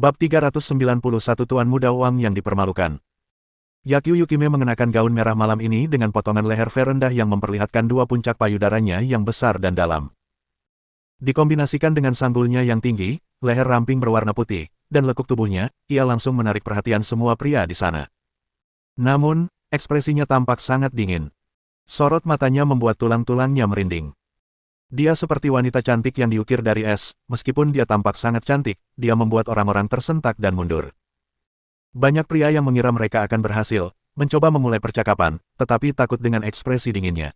Bab 391 Tuan Muda Wang yang dipermalukan. Yakyu Yukime mengenakan gaun merah malam ini dengan potongan leher V rendah yang memperlihatkan dua puncak payudaranya yang besar dan dalam. Dikombinasikan dengan sanggulnya yang tinggi, leher ramping berwarna putih, dan lekuk tubuhnya, ia langsung menarik perhatian semua pria di sana. Namun, ekspresinya tampak sangat dingin. Sorot matanya membuat tulang-tulangnya merinding. Dia seperti wanita cantik yang diukir dari es, meskipun dia tampak sangat cantik, dia membuat orang-orang tersentak dan mundur. Banyak pria yang mengira mereka akan berhasil, mencoba memulai percakapan, tetapi takut dengan ekspresi dinginnya.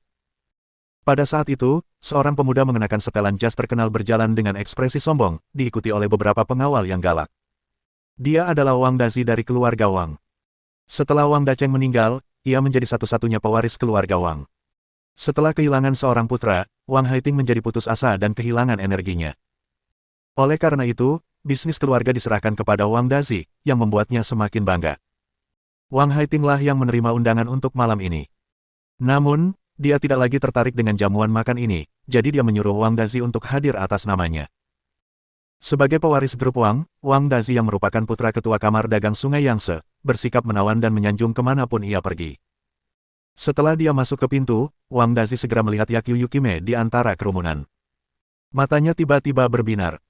Pada saat itu, seorang pemuda mengenakan setelan jas terkenal berjalan dengan ekspresi sombong, diikuti oleh beberapa pengawal yang galak. Dia adalah Wang Dazi dari keluarga Wang. Setelah Wang Dacheng meninggal, ia menjadi satu-satunya pewaris keluarga Wang. Setelah kehilangan seorang putra, Wang Haiting menjadi putus asa dan kehilangan energinya. Oleh karena itu, bisnis keluarga diserahkan kepada Wang Dazi, yang membuatnya semakin bangga. Wang Haiting lah yang menerima undangan untuk malam ini. Namun, dia tidak lagi tertarik dengan jamuan makan ini, jadi dia menyuruh Wang Dazi untuk hadir atas namanya. Sebagai pewaris grup Wang, Wang Dazi yang merupakan putra ketua kamar dagang Sungai Yangtze, bersikap menawan dan menyanjung kemanapun ia pergi. Setelah dia masuk ke pintu, Wang Dazi segera melihat Yakyu Yukime di antara kerumunan. Matanya tiba-tiba berbinar.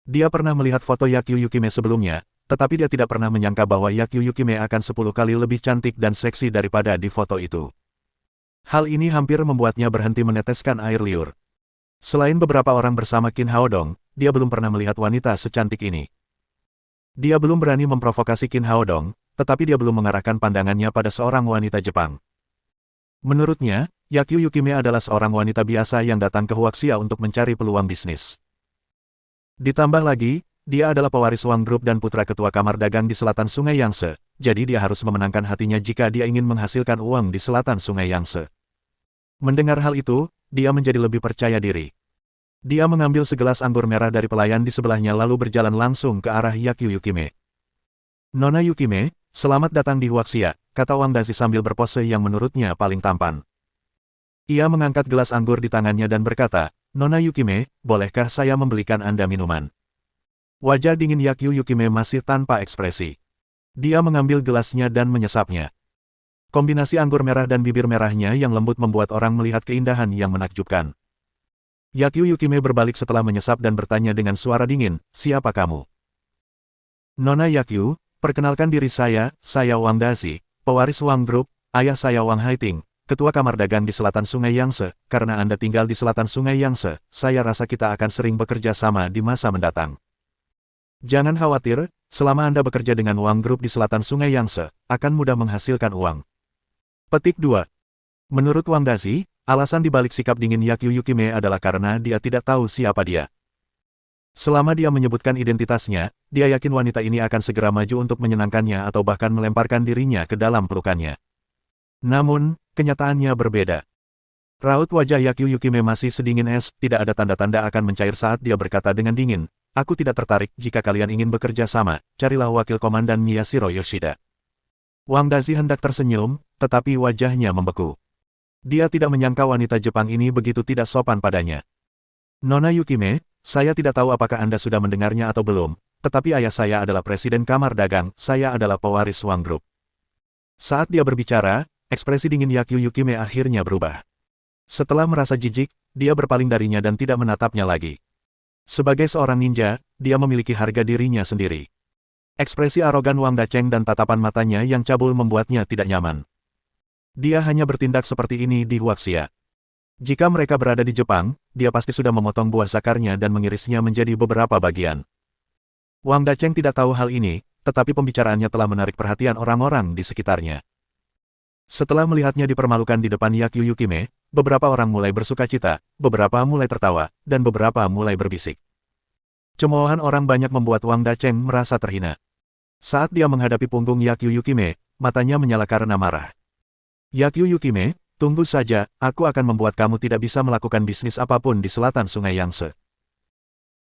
Dia pernah melihat foto Yakyu Yukime sebelumnya, tetapi dia tidak pernah menyangka bahwa Yakyu Yukime akan 10 kali lebih cantik dan seksi daripada di foto itu. Hal ini hampir membuatnya berhenti meneteskan air liur. Selain beberapa orang bersama Qin Haodong, dia belum pernah melihat wanita secantik ini. Dia belum berani memprovokasi Qin Haodong, tetapi dia belum mengarahkan pandangannya pada seorang wanita Jepang. Menurutnya, Yakyu Yukime adalah seorang wanita biasa yang datang ke Huaxia untuk mencari peluang bisnis. Ditambah lagi, dia adalah pewaris Wang Group dan putra ketua kamar dagang di selatan Sungai Yangtze, jadi dia harus memenangkan hatinya jika dia ingin menghasilkan uang di selatan Sungai Yangtze. Mendengar hal itu, dia menjadi lebih percaya diri. Dia mengambil segelas anggur merah dari pelayan di sebelahnya lalu berjalan langsung ke arah Yakyu Yukime. Nona Yukime, selamat datang di Huaxia, kata Wang Dazi sambil berpose yang menurutnya paling tampan. Ia mengangkat gelas anggur di tangannya dan berkata, Nona Yukime, bolehkah saya membelikan Anda minuman? Wajah dingin Yakyu Yukime masih tanpa ekspresi. Dia mengambil gelasnya dan menyesapnya. Kombinasi anggur merah dan bibir merahnya yang lembut membuat orang melihat keindahan yang menakjubkan. Yakyu Yukime berbalik setelah menyesap dan bertanya dengan suara dingin, siapa kamu? Nona Yakyu, perkenalkan diri saya Wang Dazi, pewaris Wang Group, ayah saya Wang Haiting, ketua kamar dagang di selatan Sungai Yangtze. Karena Anda tinggal di selatan Sungai Yangtze, saya rasa kita akan sering bekerja sama di masa mendatang. Jangan khawatir, selama Anda bekerja dengan Wang Group di selatan Sungai Yangtze, akan mudah menghasilkan uang. Petik 2. Menurut Wang Dazi, alasan dibalik sikap dingin Yakyu Yukime adalah karena dia tidak tahu siapa dia. Selama dia menyebutkan identitasnya, dia yakin wanita ini akan segera maju untuk menyenangkannya atau bahkan melemparkan dirinya ke dalam pelukannya. Namun, kenyataannya berbeda. Raut wajah Yakyu Yukime masih sedingin es, tidak ada tanda-tanda akan mencair saat dia berkata dengan dingin, aku tidak tertarik jika kalian ingin bekerja sama, carilah wakil komandan Miyashiro Yoshida. Wang Dazi hendak tersenyum, tetapi wajahnya membeku. Dia tidak menyangka wanita Jepang ini begitu tidak sopan padanya. Nona Yukime, saya tidak tahu apakah Anda sudah mendengarnya atau belum, tetapi ayah saya adalah presiden kamar dagang, saya adalah pewaris Wang Group. Saat dia berbicara, ekspresi dingin Yakyu Yukime akhirnya berubah. Setelah merasa jijik, dia berpaling darinya dan tidak menatapnya lagi. Sebagai seorang ninja, dia memiliki harga dirinya sendiri. Ekspresi arogan Wang Dacheng dan tatapan matanya yang cabul membuatnya tidak nyaman. Dia hanya bertindak seperti ini di Huaxia. Jika mereka berada di Jepang, dia pasti sudah memotong buah zakarnya dan mengirisnya menjadi beberapa bagian. Wang Dacheng tidak tahu hal ini, tetapi pembicaraannya telah menarik perhatian orang-orang di sekitarnya. Setelah melihatnya dipermalukan di depan Yakyu Yukime, beberapa orang mulai bersukacita, beberapa mulai tertawa, dan beberapa mulai berbisik. Cemoohan orang banyak membuat Wang Dacheng merasa terhina. Saat dia menghadapi punggung Yakyu Yukime, matanya menyala karena marah. Yakyu Yukime, tunggu saja, aku akan membuat kamu tidak bisa melakukan bisnis apapun di selatan Sungai Yangtze.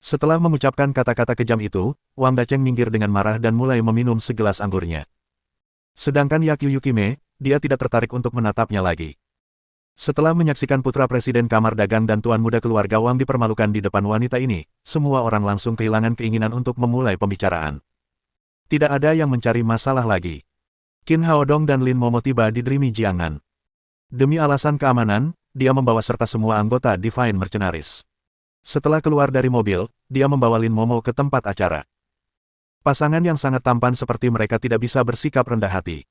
Setelah mengucapkan kata-kata kejam itu, Wang Dacheng minggir dengan marah dan mulai meminum segelas anggurnya. Sedangkan Yakyu Yukime, dia tidak tertarik untuk menatapnya lagi. Setelah menyaksikan putra presiden kamar dagang dan tuan muda keluarga Wang dipermalukan di depan wanita ini, semua orang langsung kehilangan keinginan untuk memulai pembicaraan. Tidak ada yang mencari masalah lagi. Qin Haodong dan Lin Momo tiba di Dreamy Jiangnan. Demi alasan keamanan, dia membawa serta semua anggota Divine Mercenaries. Setelah keluar dari mobil, dia membawa Lin Momo ke tempat acara. Pasangan yang sangat tampan seperti mereka tidak bisa bersikap rendah hati.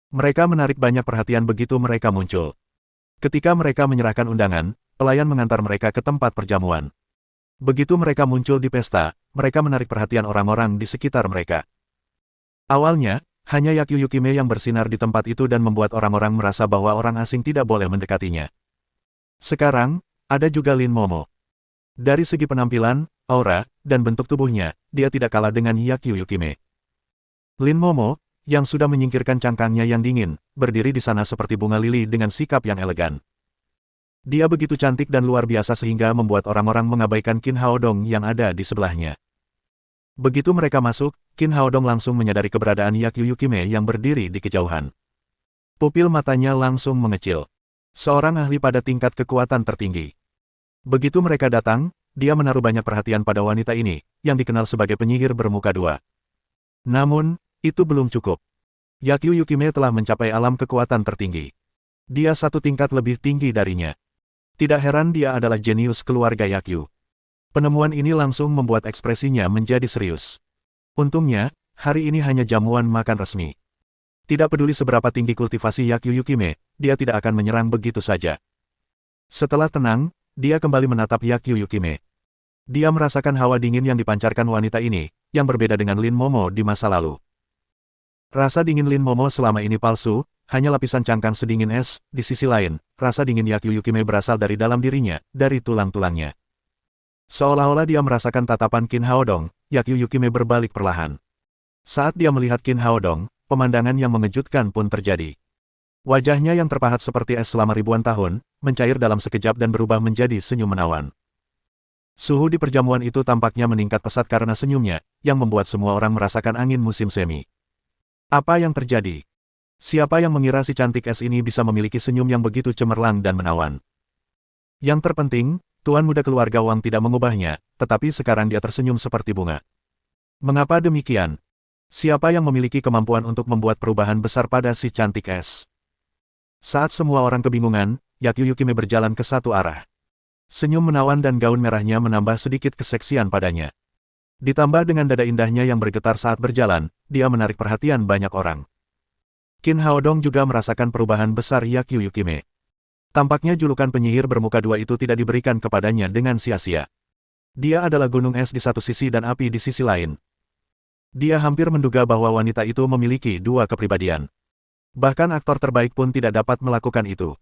Mereka menarik banyak perhatian begitu mereka muncul. Ketika mereka menyerahkan undangan, pelayan mengantar mereka ke tempat perjamuan. Begitu mereka muncul di pesta, mereka menarik perhatian orang-orang di sekitar mereka. Awalnya, hanya Yakyu Yukime yang bersinar di tempat itu dan membuat orang-orang merasa bahwa orang asing tidak boleh mendekatinya. Sekarang, ada juga Lin Momo. Dari segi penampilan, aura, dan bentuk tubuhnya, dia tidak kalah dengan Yakyu Yukime. Lin Momo, yang sudah menyingkirkan cangkangnya yang dingin, berdiri di sana seperti bunga lili dengan sikap yang elegan. Dia begitu cantik dan luar biasa sehingga membuat orang-orang mengabaikan Qin Haodong yang ada di sebelahnya. Begitu mereka masuk, Qin Haodong langsung menyadari keberadaan Yakyu Yukime yang berdiri di kejauhan. Pupil matanya langsung mengecil. Seorang ahli pada tingkat kekuatan tertinggi. Begitu mereka datang, dia menaruh banyak perhatian pada wanita ini, yang dikenal sebagai penyihir bermuka dua. Namun, itu belum cukup. Yakyu Yukime telah mencapai alam kekuatan tertinggi. Dia satu tingkat lebih tinggi darinya. Tidak heran dia adalah jenius keluarga Yakyu. Penemuan ini langsung membuat ekspresinya menjadi serius. Untungnya, hari ini hanya jamuan makan resmi. Tidak peduli seberapa tinggi kultivasi Yakyu Yukime, dia tidak akan menyerang begitu saja. Setelah tenang, dia kembali menatap Yakyu Yukime. Dia merasakan hawa dingin yang dipancarkan wanita ini, yang berbeda dengan Lin Momo di masa lalu. Rasa dingin Lin Momo selama ini palsu, hanya lapisan cangkang sedingin es. Di sisi lain, rasa dingin Yakyu Yukime berasal dari dalam dirinya, dari tulang-tulangnya. Seolah-olah dia merasakan tatapan Qin Haodong, Yakyu Yukime berbalik perlahan. Saat dia melihat Qin Haodong, pemandangan yang mengejutkan pun terjadi. Wajahnya yang terpahat seperti es selama ribuan tahun, mencair dalam sekejap dan berubah menjadi senyum menawan. Suhu di perjamuan itu tampaknya meningkat pesat karena senyumnya, yang membuat semua orang merasakan angin musim semi. Apa yang terjadi? Siapa yang mengira si cantik es ini bisa memiliki senyum yang begitu cemerlang dan menawan? Yang terpenting, Tuan muda keluarga Wang tidak mengubahnya, tetapi sekarang dia tersenyum seperti bunga. Mengapa demikian? Siapa yang memiliki kemampuan untuk membuat perubahan besar pada si cantik es? Saat semua orang kebingungan, Yakyu Yukime berjalan ke satu arah. Senyum menawan dan gaun merahnya menambah sedikit keseksian padanya. Ditambah dengan dada indahnya yang bergetar saat berjalan, dia menarik perhatian banyak orang. Qin Haodong juga merasakan perubahan besar Yakyu Yukime. Tampaknya julukan penyihir bermuka dua itu tidak diberikan kepadanya dengan sia-sia. Dia adalah gunung es di satu sisi dan api di sisi lain. Dia hampir menduga bahwa wanita itu memiliki dua kepribadian. Bahkan aktor terbaik pun tidak dapat melakukan itu.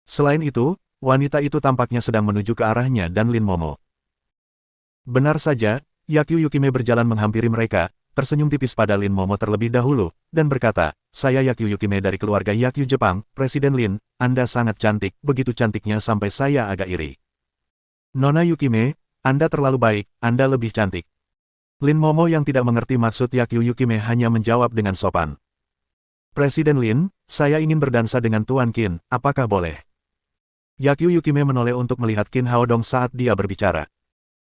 Selain itu, wanita itu tampaknya sedang menuju ke arahnya dan Lin Momo. Benar saja, Yakyu Yukime berjalan menghampiri mereka, tersenyum tipis pada Lin Momo terlebih dahulu, dan berkata, "Saya Yakyu Yukime dari keluarga Yakyu Jepang, Presiden Lin, Anda sangat cantik, begitu cantiknya sampai saya agak iri." "Nona Yukime, Anda terlalu baik, Anda lebih cantik." Lin Momo yang tidak mengerti maksud Yakyu Yukime hanya menjawab dengan sopan. "Presiden Lin, saya ingin berdansa dengan Tuan Qin, apakah boleh?" Yakyu Yukime menoleh untuk melihat Qin Haodong saat dia berbicara.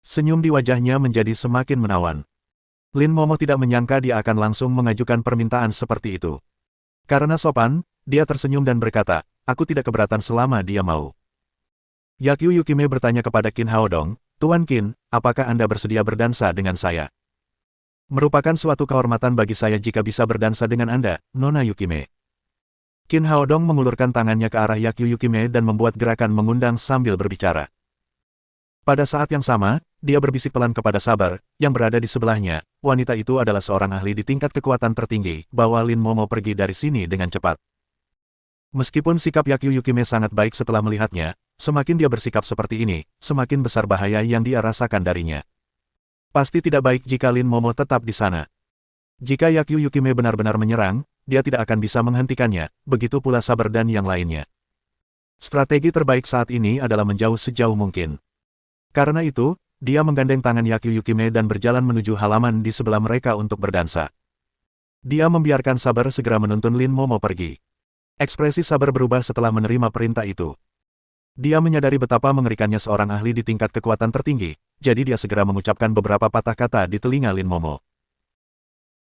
Senyum di wajahnya menjadi semakin menawan. Lin Momo tidak menyangka dia akan langsung mengajukan permintaan seperti itu. Karena sopan, dia tersenyum dan berkata, "Aku tidak keberatan selama dia mau." Yakyu Yukime bertanya kepada Qin Haodong, "Tuan Qin, apakah Anda bersedia berdansa dengan saya?" "Merupakan suatu kehormatan bagi saya jika bisa berdansa dengan Anda, Nona Yukime." Qin Haodong mengulurkan tangannya ke arah Yakyu Yukime dan membuat gerakan mengundang sambil berbicara. Pada saat yang sama, dia berbisik pelan kepada Sabar, yang berada di sebelahnya. Wanita itu adalah seorang ahli di tingkat kekuatan tertinggi, bawa Lin Momo pergi dari sini dengan cepat. Meskipun sikap Yakyu Yukime sangat baik setelah melihatnya, semakin dia bersikap seperti ini, semakin besar bahaya yang dia rasakan darinya. Pasti tidak baik jika Lin Momo tetap di sana. Jika Yakyu Yukime benar-benar menyerang, dia tidak akan bisa menghentikannya, begitu pula Sabar dan yang lainnya. Strategi terbaik saat ini adalah menjauh sejauh mungkin. Karena itu, dia menggandeng tangan Yakyu Yukime dan berjalan menuju halaman di sebelah mereka untuk berdansa. Dia membiarkan Sabar segera menuntun Lin Momo pergi. Ekspresi Sabar berubah setelah menerima perintah itu. Dia menyadari betapa mengerikannya seorang ahli di tingkat kekuatan tertinggi, jadi dia segera mengucapkan beberapa patah kata di telinga Lin Momo.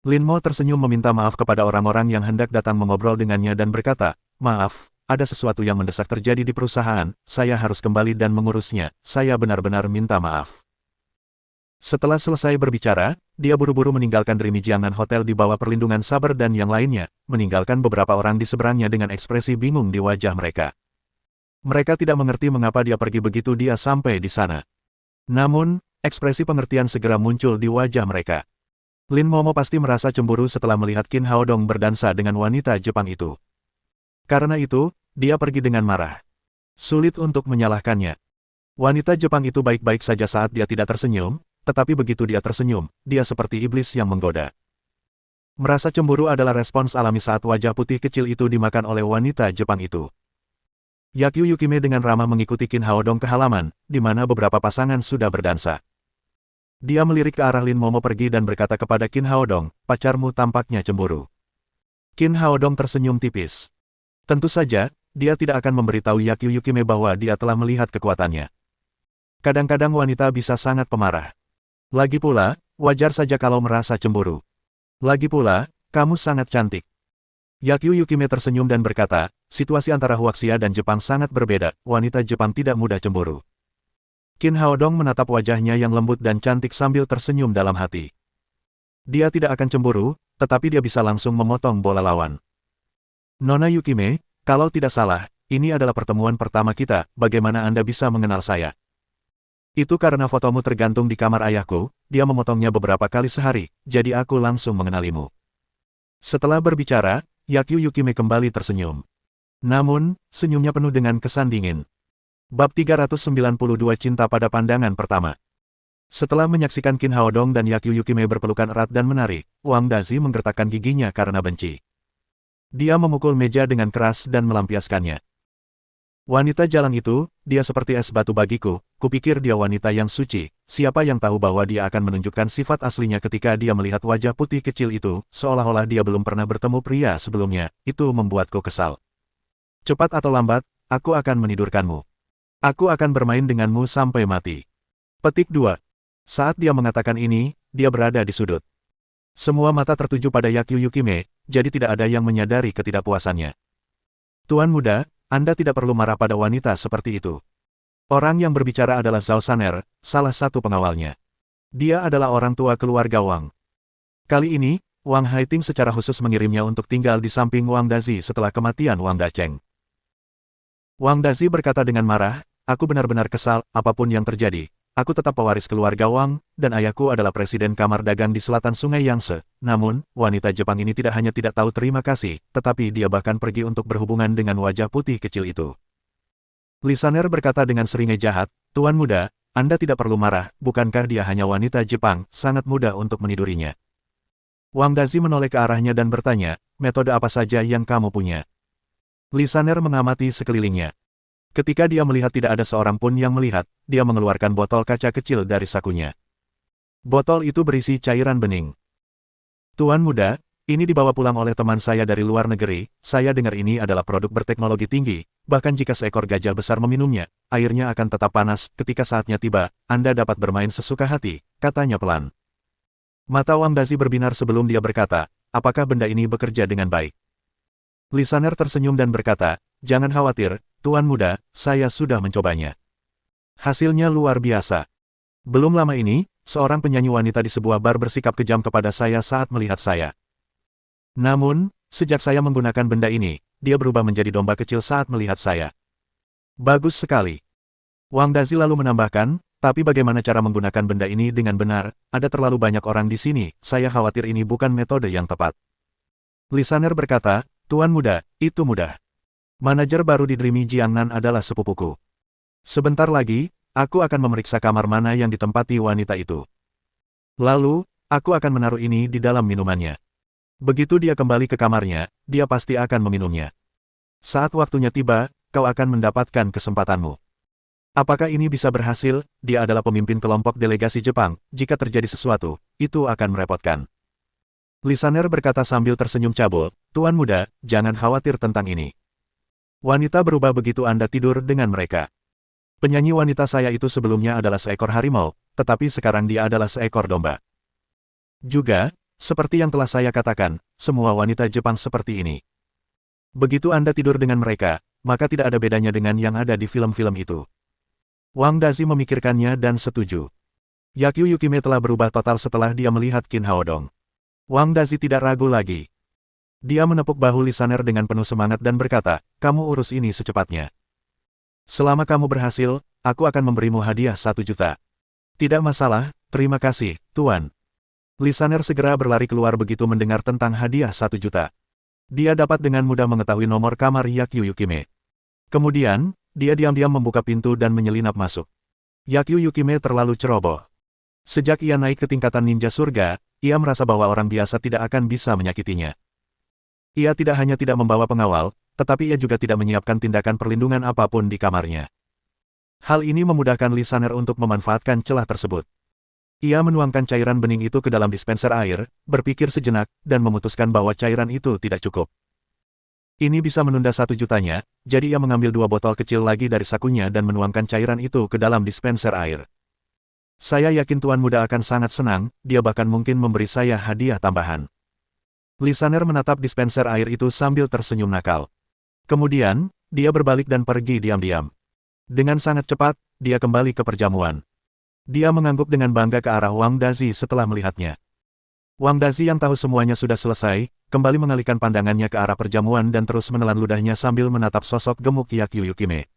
Lin Mo tersenyum meminta maaf kepada orang-orang yang hendak datang mengobrol dengannya dan berkata, "Maaf, ada sesuatu yang mendesak terjadi di perusahaan, saya harus kembali dan mengurusnya, saya benar-benar minta maaf." Setelah selesai berbicara, dia buru-buru meninggalkan Dreamy Jiangnan Hotel di bawah perlindungan Saber dan yang lainnya, meninggalkan beberapa orang di seberangnya dengan ekspresi bingung di wajah mereka. Mereka tidak mengerti mengapa dia pergi begitu dia sampai di sana. Namun, ekspresi pengertian segera muncul di wajah mereka. Lin Momo pasti merasa cemburu setelah melihat Qin Haodong berdansa dengan wanita Jepang itu. Karena itu, dia pergi dengan marah. Sulit untuk menyalahkannya. Wanita Jepang itu baik-baik saja saat dia tidak tersenyum, tetapi begitu dia tersenyum, dia seperti iblis yang menggoda. Merasa cemburu adalah respons alami saat wajah putih kecil itu dimakan oleh wanita Jepang itu. Yakyu Yukime dengan ramah mengikuti Qin Haodong ke halaman, di mana beberapa pasangan sudah berdansa. Dia melirik ke arah Lin Momo pergi dan berkata kepada Qin Haodong, "Pacarmu tampaknya cemburu." Qin Haodong tersenyum tipis. Tentu saja, dia tidak akan memberitahu Yakyu Yukime bahwa dia telah melihat kekuatannya. Kadang-kadang wanita bisa sangat pemarah. Lagi pula, wajar saja kalau merasa cemburu. Lagi pula, kamu sangat cantik. Yakyu Yukime tersenyum dan berkata, situasi antara Huaxia dan Jepang sangat berbeda, wanita Jepang tidak mudah cemburu. Qin Haodong menatap wajahnya yang lembut dan cantik sambil tersenyum dalam hati. Dia tidak akan cemburu, tetapi dia bisa langsung memotong bola lawan. "Nona Yukime, kalau tidak salah, ini adalah pertemuan pertama kita, bagaimana Anda bisa mengenal saya?" "Itu karena fotomu tergantung di kamar ayahku, dia memotongnya beberapa kali sehari, jadi aku langsung mengenalimu." Setelah berbicara, Yakyu Yukime kembali tersenyum. Namun, senyumnya penuh dengan kesan dingin. Bab 392 Cinta pada Pandangan Pertama. Setelah menyaksikan Qin Haodong dan Yakyu Yukime berpelukan erat dan menari, Wang Dazi menggertakkan giginya karena benci. Dia memukul meja dengan keras dan melampiaskannya. "Wanita jalan itu, dia seperti es batu bagiku, kupikir dia wanita yang suci, siapa yang tahu bahwa dia akan menunjukkan sifat aslinya ketika dia melihat wajah putih kecil itu, seolah-olah dia belum pernah bertemu pria sebelumnya, itu membuatku kesal. Cepat atau lambat, aku akan menidurkanmu. Aku akan bermain denganmu sampai mati." Petik 2. Saat dia mengatakan ini, dia berada di sudut. Semua mata tertuju pada Yakyu Yukime, jadi tidak ada yang menyadari ketidakpuasannya. "Tuan muda, Anda tidak perlu marah pada wanita seperti itu." Orang yang berbicara adalah Zhao Saner, salah satu pengawalnya. Dia adalah orang tua keluarga Wang. Kali ini, Wang Haiting secara khusus mengirimnya untuk tinggal di samping Wang Dazi setelah kematian Wang Dacheng. Wang Dazi berkata dengan marah, "Aku benar-benar kesal, apapun yang terjadi. Aku tetap pewaris keluarga Wang, dan ayahku adalah presiden kamar dagang di selatan Sungai Yangtze. Namun, wanita Jepang ini tidak hanya tidak tahu terima kasih, tetapi dia bahkan pergi untuk berhubungan dengan wajah putih kecil itu." Lisaner berkata dengan seringai jahat, "Tuan muda, Anda tidak perlu marah, bukankah dia hanya wanita Jepang, sangat mudah untuk menidurinya." Wang Dazi menoleh ke arahnya dan bertanya, "Metode apa saja yang kamu punya?" Lisaner mengamati sekelilingnya. Ketika dia melihat tidak ada seorang pun yang melihat, dia mengeluarkan botol kaca kecil dari sakunya. Botol itu berisi cairan bening. "Tuan muda, ini dibawa pulang oleh teman saya dari luar negeri, saya dengar ini adalah produk berteknologi tinggi, bahkan jika seekor gajah besar meminumnya, airnya akan tetap panas, ketika saatnya tiba, Anda dapat bermain sesuka hati," katanya pelan. Mata Wang Dazi berbinar sebelum dia berkata, "Apakah benda ini bekerja dengan baik?" Lisaner tersenyum dan berkata, "Jangan khawatir, Tuan muda, saya sudah mencobanya. Hasilnya luar biasa. Belum lama ini, seorang penyanyi wanita di sebuah bar bersikap kejam kepada saya saat melihat saya. Namun, sejak saya menggunakan benda ini, dia berubah menjadi domba kecil saat melihat saya. Bagus sekali." Wang Dazi lalu menambahkan, "Tapi bagaimana cara menggunakan benda ini dengan benar? Ada terlalu banyak orang di sini, saya khawatir ini bukan metode yang tepat." Lisaner berkata, "Tuan muda, itu mudah. Manajer baru di Dreamy Jiangnan adalah sepupuku. Sebentar lagi, aku akan memeriksa kamar mana yang ditempati wanita itu. Lalu, aku akan menaruh ini di dalam minumannya. Begitu dia kembali ke kamarnya, dia pasti akan meminumnya. Saat waktunya tiba, kau akan mendapatkan kesempatanmu. Apakah ini bisa berhasil? Dia adalah pemimpin kelompok delegasi Jepang, jika terjadi sesuatu, itu akan merepotkan." Lisaner berkata sambil tersenyum cabul, "Tuan muda, jangan khawatir tentang ini. Wanita berubah begitu Anda tidur dengan mereka. Penyanyi wanita saya itu sebelumnya adalah seekor harimau, tetapi sekarang dia adalah seekor domba. Juga, Seperti yang telah saya katakan, semua wanita Jepang seperti ini. Begitu Anda tidur dengan mereka, maka tidak ada bedanya dengan yang ada di film-film itu. Wang Dazi memikirkannya dan setuju. Yakyu Yukime telah berubah total setelah dia melihat Qin Haodong. Wang Dazi tidak ragu lagi. Dia menepuk bahu lisaner dengan penuh semangat dan berkata, kamu urus ini secepatnya. Selama kamu berhasil, aku akan memberimu hadiah 1 juta. Tidak masalah, terima kasih, Tuan. Lisaner segera berlari keluar begitu mendengar tentang hadiah 1 juta. Dia dapat dengan mudah mengetahui nomor kamar Yakyu Yukime. Kemudian, dia diam-diam membuka pintu dan menyelinap masuk. Yakyu Yukime terlalu ceroboh. Sejak ia naik ke tingkatan ninja surga, ia merasa bahwa orang biasa tidak akan bisa menyakitinya. Ia tidak hanya tidak membawa pengawal, tetapi ia juga tidak menyiapkan tindakan perlindungan apapun di kamarnya. Hal ini memudahkan Lisaner untuk memanfaatkan celah tersebut. Ia menuangkan cairan bening itu ke dalam dispenser air, berpikir sejenak, dan memutuskan bahwa cairan itu tidak cukup. Ini bisa menunda 1 jutanya, jadi ia mengambil 2 botol kecil lagi dari sakunya dan menuangkan cairan itu ke dalam dispenser air. Saya yakin Tuan Muda akan sangat senang, dia bahkan mungkin memberi saya hadiah tambahan. Lisaner menatap dispenser air itu sambil tersenyum nakal. Kemudian, dia berbalik dan pergi diam-diam. Dengan sangat cepat, dia kembali ke perjamuan. Dia mengangguk dengan bangga ke arah Wang Dazi setelah melihatnya. Wang Dazi yang tahu semuanya sudah selesai, kembali mengalihkan pandangannya ke arah perjamuan dan terus menelan ludahnya sambil menatap sosok gemuk Yakyu Yukime.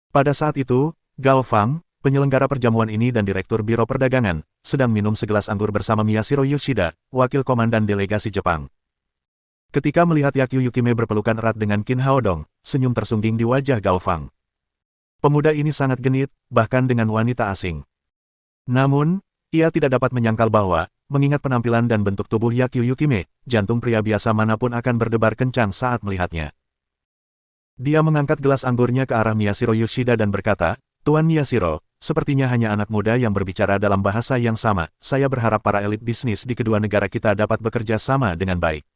Pada saat itu, Gao Fang, penyelenggara perjamuan ini dan Direktur Biro Perdagangan, sedang minum segelas anggur bersama Miyashiro Yoshida, wakil komandan delegasi Jepang. Ketika melihat Yakyu Yukime berpelukan erat dengan Qin Haodong, senyum tersungging di wajah Gao Fang. Pemuda ini sangat genit, bahkan dengan wanita asing. Namun, ia tidak dapat menyangkal bahwa, mengingat penampilan dan bentuk tubuh Yakyu Yukime, jantung pria biasa manapun akan berdebar kencang saat melihatnya. Dia mengangkat gelas anggurnya ke arah Miyashiro Yoshida dan berkata, Tuan Miyashiro, sepertinya hanya anak muda yang berbicara dalam bahasa yang sama, saya berharap para elit bisnis di kedua negara kita dapat bekerja sama dengan baik.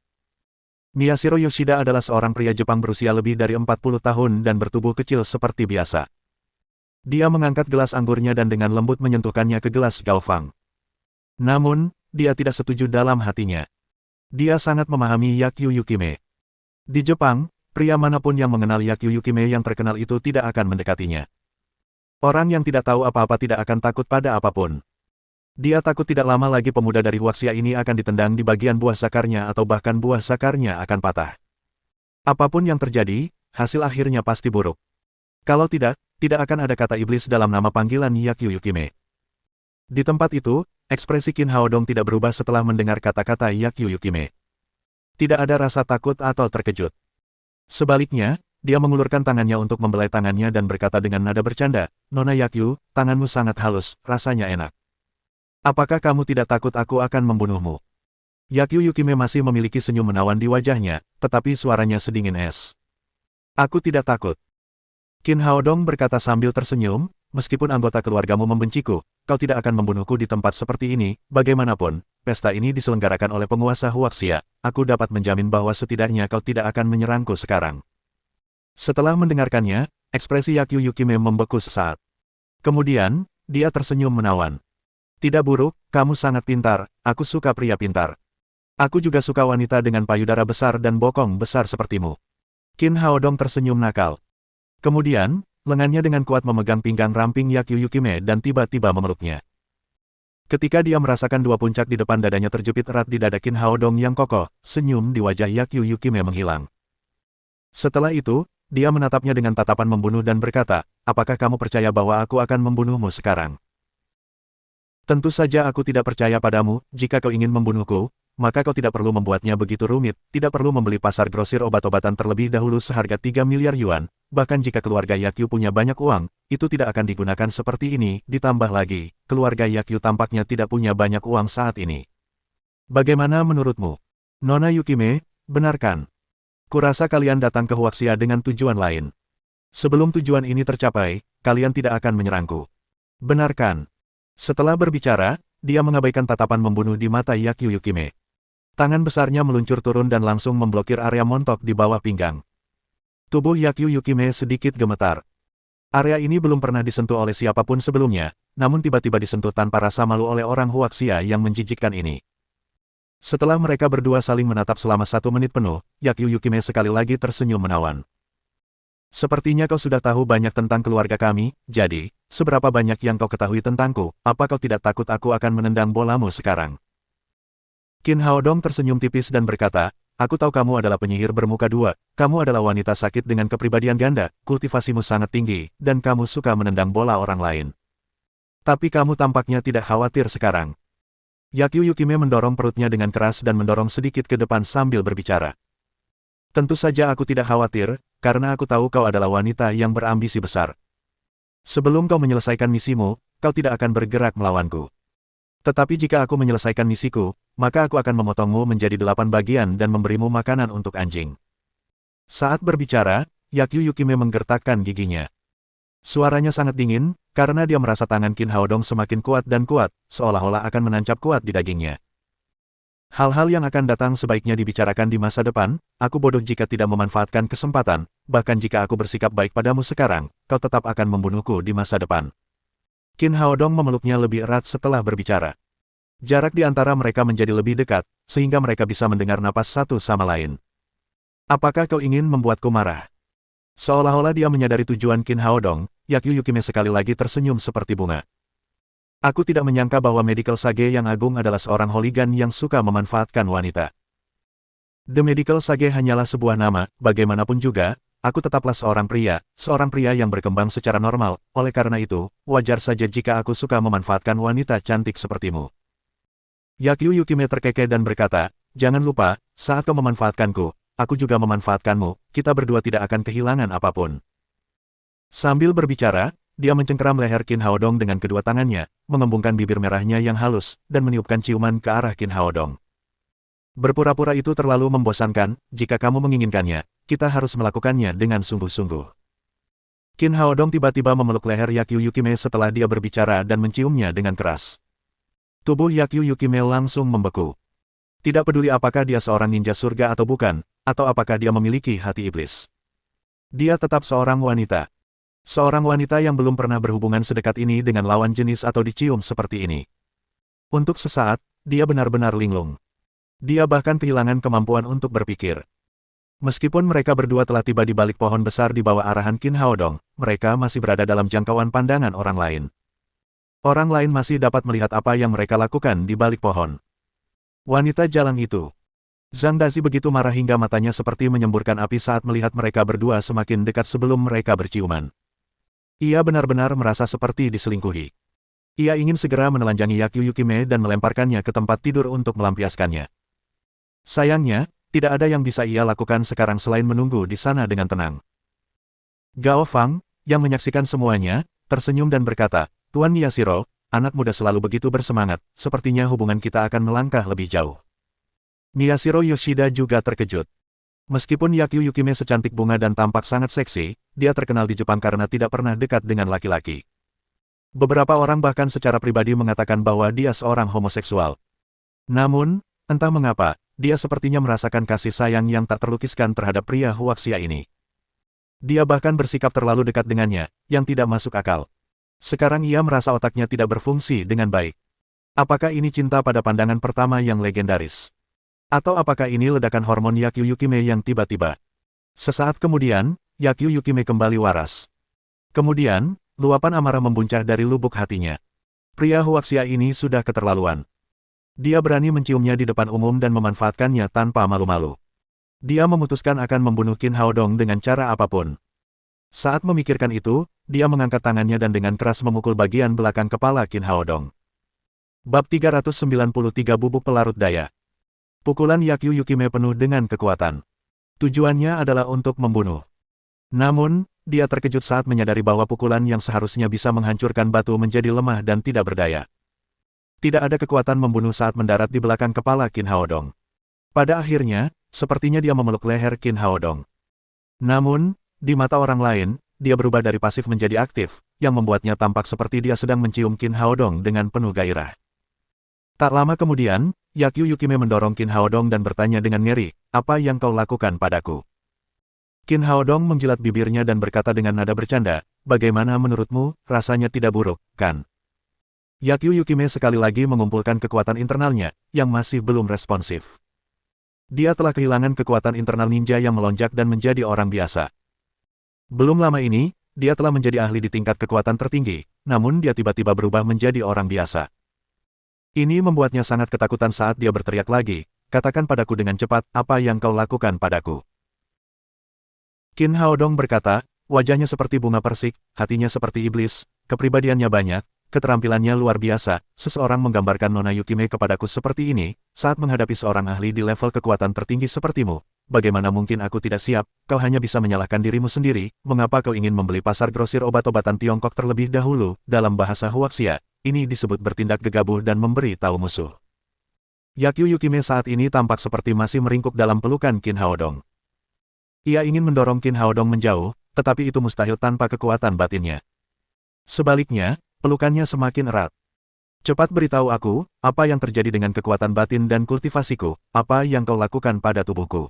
Miyashiro Yoshida adalah seorang pria Jepang berusia lebih dari 40 tahun dan bertubuh kecil seperti biasa. Dia mengangkat gelas anggurnya dan dengan lembut menyentuhkannya ke gelas Gao Fang. Namun, dia tidak setuju dalam hatinya. Dia sangat memahami Yakyu Yukime. Di Jepang, pria manapun yang mengenal Yakyu Yukime yang terkenal itu tidak akan mendekatinya. Orang yang tidak tahu apa-apa tidak akan takut pada apapun. Dia takut tidak lama lagi pemuda dari Huaxia ini akan ditendang di bagian buah zakarnya atau bahkan buah zakarnya akan patah. Apapun yang terjadi, hasil akhirnya pasti buruk. Kalau tidak akan ada kata iblis dalam nama panggilan Yakyu Yukime. Di tempat itu, ekspresi Qin Haodong tidak berubah setelah mendengar kata-kata Yakyu Yukime. Tidak ada rasa takut atau terkejut. Sebaliknya, dia mengulurkan tangannya untuk membelai tangannya dan berkata dengan nada bercanda, Nona Yakyu, tanganmu sangat halus, rasanya enak. Apakah kamu tidak takut aku akan membunuhmu? Yakyu Yukime masih memiliki senyum menawan di wajahnya, tetapi suaranya sedingin es. Aku tidak takut. Qin Haodong berkata sambil tersenyum, meskipun anggota keluargamu membenciku, kau tidak akan membunuhku di tempat seperti ini, bagaimanapun, pesta ini diselenggarakan oleh penguasa Huaxia, aku dapat menjamin bahwa setidaknya kau tidak akan menyerangku sekarang. Setelah mendengarkannya, ekspresi Yakyu Yukime membeku sesaat. Kemudian, dia tersenyum menawan. Tidak buruk, kamu sangat pintar, aku suka pria pintar. Aku juga suka wanita dengan payudara besar dan bokong besar sepertimu. Qin Haodong tersenyum nakal. Kemudian, lengannya dengan kuat memegang pinggang ramping Yakyu Yukime dan tiba-tiba memeluknya. Ketika dia merasakan 2 puncak di depan dadanya terjepit erat di dada Qin Haodong yang kokoh, senyum di wajah Yakyu Yukime menghilang. Setelah itu, dia menatapnya dengan tatapan membunuh dan berkata, apakah kamu percaya bahwa aku akan membunuhmu sekarang? Tentu saja aku tidak percaya padamu, jika kau ingin membunuhku, maka kau tidak perlu membuatnya begitu rumit, tidak perlu membeli pasar grosir obat-obatan terlebih dahulu seharga 3 miliar yuan, bahkan jika keluarga Yakyu punya banyak uang, itu tidak akan digunakan seperti ini, ditambah lagi, keluarga Yakyu tampaknya tidak punya banyak uang saat ini. Bagaimana menurutmu? Nona Yukime, benarkan? Kurasa kalian datang ke Huaxia dengan tujuan lain. Sebelum tujuan ini tercapai, kalian tidak akan menyerangku. Benarkan? Setelah berbicara, dia mengabaikan tatapan membunuh di mata Yakyu Yukime. Tangan besarnya meluncur turun dan langsung memblokir area montok di bawah pinggang. Tubuh Yakyu Yukime sedikit gemetar. Area ini belum pernah disentuh oleh siapapun sebelumnya, namun tiba-tiba disentuh tanpa rasa malu oleh orang Huaxia yang menjijikkan ini. Setelah mereka berdua saling menatap selama 1 menit penuh, Yakyu Yukime sekali lagi tersenyum menawan. Sepertinya kau sudah tahu banyak tentang keluarga kami, jadi, seberapa banyak yang kau ketahui tentangku, apa kau tidak takut aku akan menendang bolamu sekarang? Qin Haodong tersenyum tipis dan berkata, aku tahu kamu adalah penyihir bermuka dua, kamu adalah wanita sakit dengan kepribadian ganda, kultivasimu sangat tinggi, dan kamu suka menendang bola orang lain. Tapi kamu tampaknya tidak khawatir sekarang. Yakyu Yukime mendorong perutnya dengan keras dan mendorong sedikit ke depan sambil berbicara. Tentu saja aku tidak khawatir, karena aku tahu kau adalah wanita yang berambisi besar. Sebelum kau menyelesaikan misimu, kau tidak akan bergerak melawanku. Tetapi jika aku menyelesaikan misiku, maka aku akan memotongmu menjadi 8 bagian dan memberimu makanan untuk anjing. Saat berbicara, Yakyu Yukime menggertakkan giginya. Suaranya sangat dingin, karena dia merasa tangan Qin Haodong semakin kuat dan kuat, seolah-olah akan menancap kuat di dagingnya. Hal-hal yang akan datang sebaiknya dibicarakan di masa depan, aku bodoh jika tidak memanfaatkan kesempatan, bahkan jika aku bersikap baik padamu sekarang, kau tetap akan membunuhku di masa depan. Qin Haodong memeluknya lebih erat setelah berbicara. Jarak di antara mereka menjadi lebih dekat, sehingga mereka bisa mendengar napas satu sama lain. Apakah kau ingin membuatku marah? Seolah-olah dia menyadari tujuan Qin Haodong, Yakyu Yukime sekali lagi tersenyum seperti bunga. Aku tidak menyangka bahwa Medical Sage yang agung adalah seorang hooligan yang suka memanfaatkan wanita. The Medical Sage hanyalah sebuah nama, bagaimanapun juga, aku tetaplah seorang pria yang berkembang secara normal, oleh karena itu, wajar saja jika aku suka memanfaatkan wanita cantik sepertimu. Yakyu Yukime terkekeh dan berkata, jangan lupa, saat kau memanfaatkanku, aku juga memanfaatkanmu, kita berdua tidak akan kehilangan apapun. Sambil berbicara, dia mencengkeram leher Qin Haodong dengan kedua tangannya, mengembungkan bibir merahnya yang halus, dan meniupkan ciuman ke arah Qin Haodong. Berpura-pura itu terlalu membosankan, jika kamu menginginkannya, kita harus melakukannya dengan sungguh-sungguh. Qin Haodong tiba-tiba memeluk leher Yakyu Yukime setelah dia berbicara dan menciumnya dengan keras. Tubuh Yakyu Yukime langsung membeku. Tidak peduli apakah dia seorang ninja surga atau bukan, atau apakah dia memiliki hati iblis. Dia tetap seorang wanita. Seorang wanita yang belum pernah berhubungan sedekat ini dengan lawan jenis atau dicium seperti ini. Untuk sesaat, dia benar-benar linglung. Dia bahkan kehilangan kemampuan untuk berpikir. Meskipun mereka berdua telah tiba di balik pohon besar di bawah arahan Qin Haodong, mereka masih berada dalam jangkauan pandangan orang lain. Orang lain masih dapat melihat apa yang mereka lakukan di balik pohon. Wanita jalang itu. Zhang Dazi begitu marah hingga matanya seperti menyemburkan api saat melihat mereka berdua semakin dekat sebelum mereka berciuman. Ia benar-benar merasa seperti diselingkuhi. Ia ingin segera menelanjangi Yakyu Yukime dan melemparkannya ke tempat tidur untuk melampiaskannya. Sayangnya, tidak ada yang bisa ia lakukan sekarang selain menunggu di sana dengan tenang. Gao Fang, yang menyaksikan semuanya, tersenyum dan berkata, Tuan Miyashiro, anak muda selalu begitu bersemangat, sepertinya hubungan kita akan melangkah lebih jauh. Miyashiro Yoshida juga terkejut. Meskipun Yakyu Yukime secantik bunga dan tampak sangat seksi, dia terkenal di Jepang karena tidak pernah dekat dengan laki-laki. Beberapa orang bahkan secara pribadi mengatakan bahwa dia seorang homoseksual. Namun, entah mengapa, dia sepertinya merasakan kasih sayang yang tak terlukiskan terhadap pria Huaxia ini. Dia bahkan bersikap terlalu dekat dengannya, yang tidak masuk akal. Sekarang ia merasa otaknya tidak berfungsi dengan baik. Apakah ini cinta pada pandangan pertama yang legendaris? Atau apakah ini ledakan hormon Yakyu Yukime yang tiba-tiba? Sesaat kemudian, Yakyu Yukime kembali waras. Kemudian, luapan amarah membuncah dari lubuk hatinya. Pria Huaxia ini sudah keterlaluan. Dia berani menciumnya di depan umum dan memanfaatkannya tanpa malu-malu. Dia memutuskan akan membunuh Qin Haodong dengan cara apapun. Saat memikirkan itu, dia mengangkat tangannya dan dengan keras memukul bagian belakang kepala Qin Haodong. Bab 393 Bubuk Pelarut Daya. Pukulan Yakyu Yukime penuh dengan kekuatan. Tujuannya adalah untuk membunuh. Namun, dia terkejut saat menyadari bahwa pukulan yang seharusnya bisa menghancurkan batu menjadi lemah dan tidak berdaya. Tidak ada kekuatan membunuh saat mendarat di belakang kepala Qin Haodong. Pada akhirnya, sepertinya dia memeluk leher Qin Haodong. Namun, di mata orang lain, dia berubah dari pasif menjadi aktif, yang membuatnya tampak seperti dia sedang mencium Qin Haodong dengan penuh gairah. Tak lama kemudian, Yakyu Yukime mendorong Qin Haodong dan bertanya dengan ngeri, apa yang kau lakukan padaku? Qin Haodong menjilat bibirnya dan berkata dengan nada bercanda, bagaimana menurutmu, rasanya tidak buruk, kan? Yakyu Yukime sekali lagi mengumpulkan kekuatan internalnya, yang masih belum responsif. Dia telah kehilangan kekuatan internal ninja yang melonjak dan menjadi orang biasa. Belum lama ini, dia telah menjadi ahli di tingkat kekuatan tertinggi, namun dia tiba-tiba berubah menjadi orang biasa. Ini membuatnya sangat ketakutan saat dia berteriak lagi, katakan padaku dengan cepat, apa yang kau lakukan padaku. Qin Haodong berkata, wajahnya seperti bunga persik, hatinya seperti iblis, kepribadiannya banyak, keterampilannya luar biasa, seseorang menggambarkan Nona Yukime kepadaku seperti ini, saat menghadapi seorang ahli di level kekuatan tertinggi sepertimu. Bagaimana mungkin aku tidak siap, kau hanya bisa menyalahkan dirimu sendiri, mengapa kau ingin membeli pasar grosir obat-obatan Tiongkok terlebih dahulu, dalam bahasa Huaxia, ini disebut bertindak gegabah dan memberi tahu musuh. Yakyu Yukime saat ini tampak seperti masih meringkuk dalam pelukan Qin Haodong. Ia ingin mendorong Qin Haodong menjauh, tetapi itu mustahil tanpa kekuatan batinnya. Sebaliknya, pelukannya semakin erat. Cepat beritahu aku, apa yang terjadi dengan kekuatan batin dan kultivasiku, apa yang kau lakukan pada tubuhku.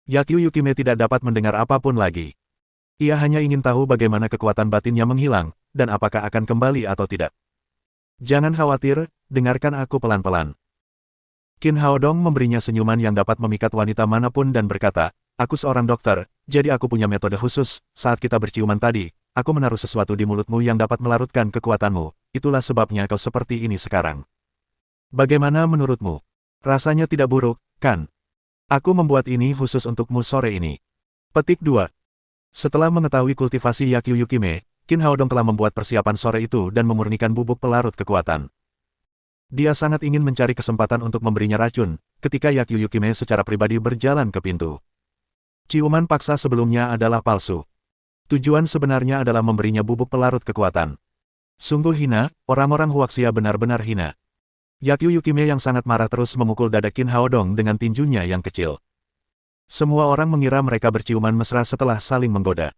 Yakyu Yukime tidak dapat mendengar apapun lagi. Ia hanya ingin tahu bagaimana kekuatan batinnya menghilang, dan apakah akan kembali atau tidak. Jangan khawatir, dengarkan aku pelan-pelan. Qin Haodong memberinya senyuman yang dapat memikat wanita manapun dan berkata, aku seorang dokter, jadi aku punya metode khusus, saat kita berciuman tadi, aku menaruh sesuatu di mulutmu yang dapat melarutkan kekuatanmu, itulah sebabnya kau seperti ini sekarang. Bagaimana menurutmu? Rasanya tidak buruk, kan? Aku membuat ini khusus untukmu sore ini. Petik 2. Setelah mengetahui kultivasi Yakyu Yukime, Qin Haodong telah membuat persiapan sore itu dan memurnikan bubuk pelarut kekuatan. Dia sangat ingin mencari kesempatan untuk memberinya racun, ketika Yakyu Yukime secara pribadi berjalan ke pintu. Ciuman paksa sebelumnya adalah palsu. Tujuan sebenarnya adalah memberinya bubuk pelarut kekuatan. Sungguh hina, orang-orang Huaxia benar-benar hina. Yakyu Yukime yang sangat marah terus memukul dada Qin Haodong dengan tinjunya yang kecil. Semua orang mengira mereka berciuman mesra setelah saling menggoda.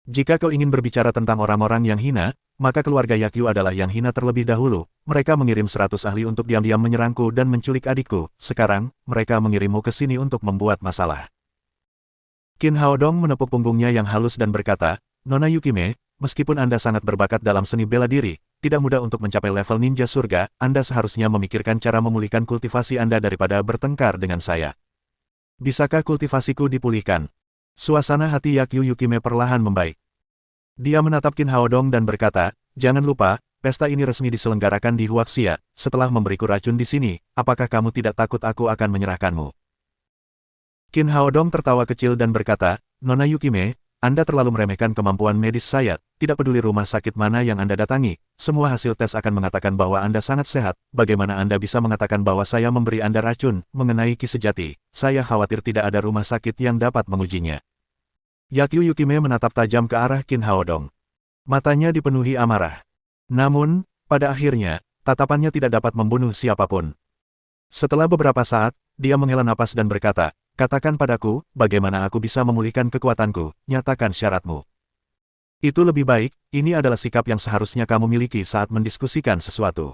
Jika kau ingin berbicara tentang orang-orang yang hina, maka keluarga Yakyu adalah yang hina terlebih dahulu. Mereka mengirim 100 ahli untuk diam-diam menyerangku dan menculik adikku. Sekarang, mereka mengirimmu ke sini untuk membuat masalah. Qin Haodong menepuk punggungnya yang halus dan berkata, Nona Yukime, meskipun Anda sangat berbakat dalam seni bela diri, tidak mudah untuk mencapai level ninja surga, Anda seharusnya memikirkan cara memulihkan kultivasi Anda daripada bertengkar dengan saya. Bisakah kultivasiku dipulihkan? Suasana hati Yakyu Yukime perlahan membaik. Dia menatap Qin Haodong dan berkata, jangan lupa, pesta ini resmi diselenggarakan di Huaxia, setelah memberiku racun di sini, apakah kamu tidak takut aku akan menyerahkanmu? Qin Haodong tertawa kecil dan berkata, Nona Yukime, Anda terlalu meremehkan kemampuan medis saya, tidak peduli rumah sakit mana yang Anda datangi, semua hasil tes akan mengatakan bahwa Anda sangat sehat, bagaimana Anda bisa mengatakan bahwa saya memberi Anda racun, mengenai Ki sejati, saya khawatir tidak ada rumah sakit yang dapat mengujinya. Yakyu Yukime menatap tajam ke arah Qin Haodong. Matanya dipenuhi amarah. Namun, pada akhirnya, tatapannya tidak dapat membunuh siapapun. Setelah beberapa saat, dia menghela napas dan berkata, katakan padaku, bagaimana aku bisa memulihkan kekuatanku, nyatakan syaratmu. Itu lebih baik, ini adalah sikap yang seharusnya kamu miliki saat mendiskusikan sesuatu.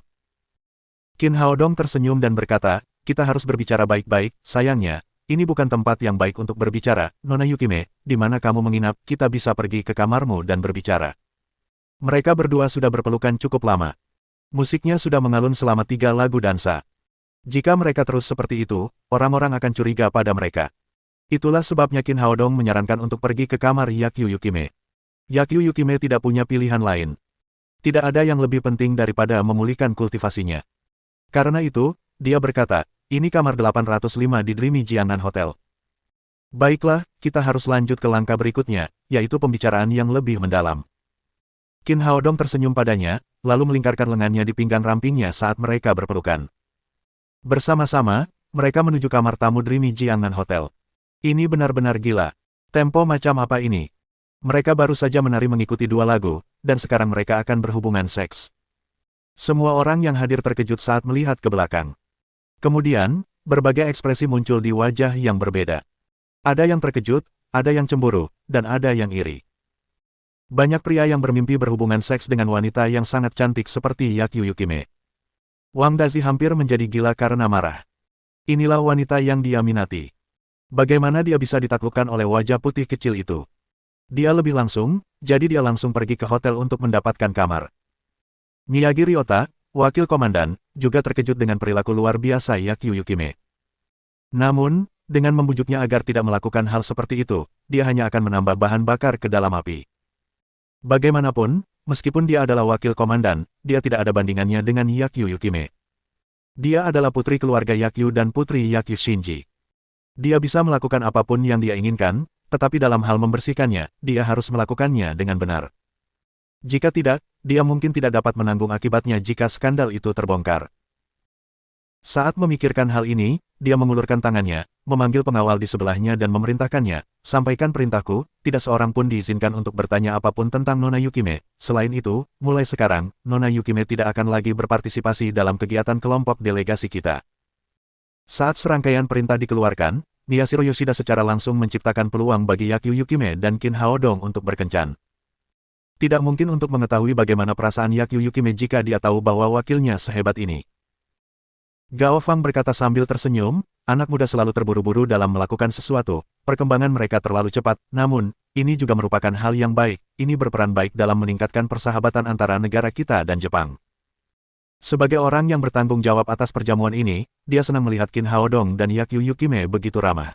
Qin Haodong tersenyum dan berkata, kita harus berbicara baik-baik, sayangnya, ini bukan tempat yang baik untuk berbicara, Nona Yukime, di mana kamu menginap, kita bisa pergi ke kamarmu dan berbicara. Mereka berdua sudah berpelukan cukup lama. Musiknya sudah mengalun selama 3 lagu dansa. Jika mereka terus seperti itu, orang-orang akan curiga pada mereka. Itulah sebabnya Qin Haodong menyarankan untuk pergi ke kamar Yakyu Yukime. Yakyu Yukime tidak punya pilihan lain. Tidak ada yang lebih penting daripada memulihkan kultivasinya. Karena itu, dia berkata, ini kamar 805 di Dreamy Jiangnan Hotel. Baiklah, kita harus lanjut ke langkah berikutnya, yaitu pembicaraan yang lebih mendalam. Qin Haodong tersenyum padanya, lalu melingkarkan lengannya di pinggang rampingnya saat mereka berpelukan. Bersama-sama, mereka menuju kamar tamu Dreamy Jiangnan Hotel. Ini benar-benar gila. Tempo macam apa ini? Mereka baru saja menari mengikuti 2 lagu, dan sekarang mereka akan berhubungan seks. Semua orang yang hadir terkejut saat melihat ke belakang. Kemudian, berbagai ekspresi muncul di wajah yang berbeda. Ada yang terkejut, ada yang cemburu, dan ada yang iri. Banyak pria yang bermimpi berhubungan seks dengan wanita yang sangat cantik seperti Yakyu Yukime. Wang Dazi hampir menjadi gila karena marah. Inilah wanita yang dia minati. Bagaimana dia bisa ditaklukkan oleh wajah putih kecil itu? Dia lebih langsung, jadi dia langsung pergi ke hotel untuk mendapatkan kamar. Miyagi Ryota, wakil komandan, juga terkejut dengan perilaku luar biasa Yakyu Yukime. Namun, dengan membujuknya agar tidak melakukan hal seperti itu, dia hanya akan menambah bahan bakar ke dalam api. Bagaimanapun, meskipun dia adalah wakil komandan, dia tidak ada bandingannya dengan Yakyu Yukime. Dia adalah putri keluarga Yakyu dan putri Yakyu Shinji. Dia bisa melakukan apapun yang dia inginkan, tetapi dalam hal membersihkannya, dia harus melakukannya dengan benar. Jika tidak, dia mungkin tidak dapat menanggung akibatnya jika skandal itu terbongkar. Saat memikirkan hal ini, dia mengulurkan tangannya, memanggil pengawal di sebelahnya dan memerintahkannya, sampaikan perintahku, tidak seorang pun diizinkan untuk bertanya apapun tentang Nona Yukime. Selain itu, mulai sekarang, Nona Yukime tidak akan lagi berpartisipasi dalam kegiatan kelompok delegasi kita. Saat serangkaian perintah dikeluarkan, Miyashiro Yoshida secara langsung menciptakan peluang bagi Yakyu Yukime dan Qin Haodong untuk berkencan. Tidak mungkin untuk mengetahui bagaimana perasaan Yakyu Yukime jika dia tahu bahwa wakilnya sehebat ini. Gao Fang berkata sambil tersenyum, anak muda selalu terburu-buru dalam melakukan sesuatu, perkembangan mereka terlalu cepat, namun, ini juga merupakan hal yang baik, ini berperan baik dalam meningkatkan persahabatan antara negara kita dan Jepang. Sebagai orang yang bertanggung jawab atas perjamuan ini, dia senang melihat Qin Haodong dan Yakyu Yukime begitu ramah.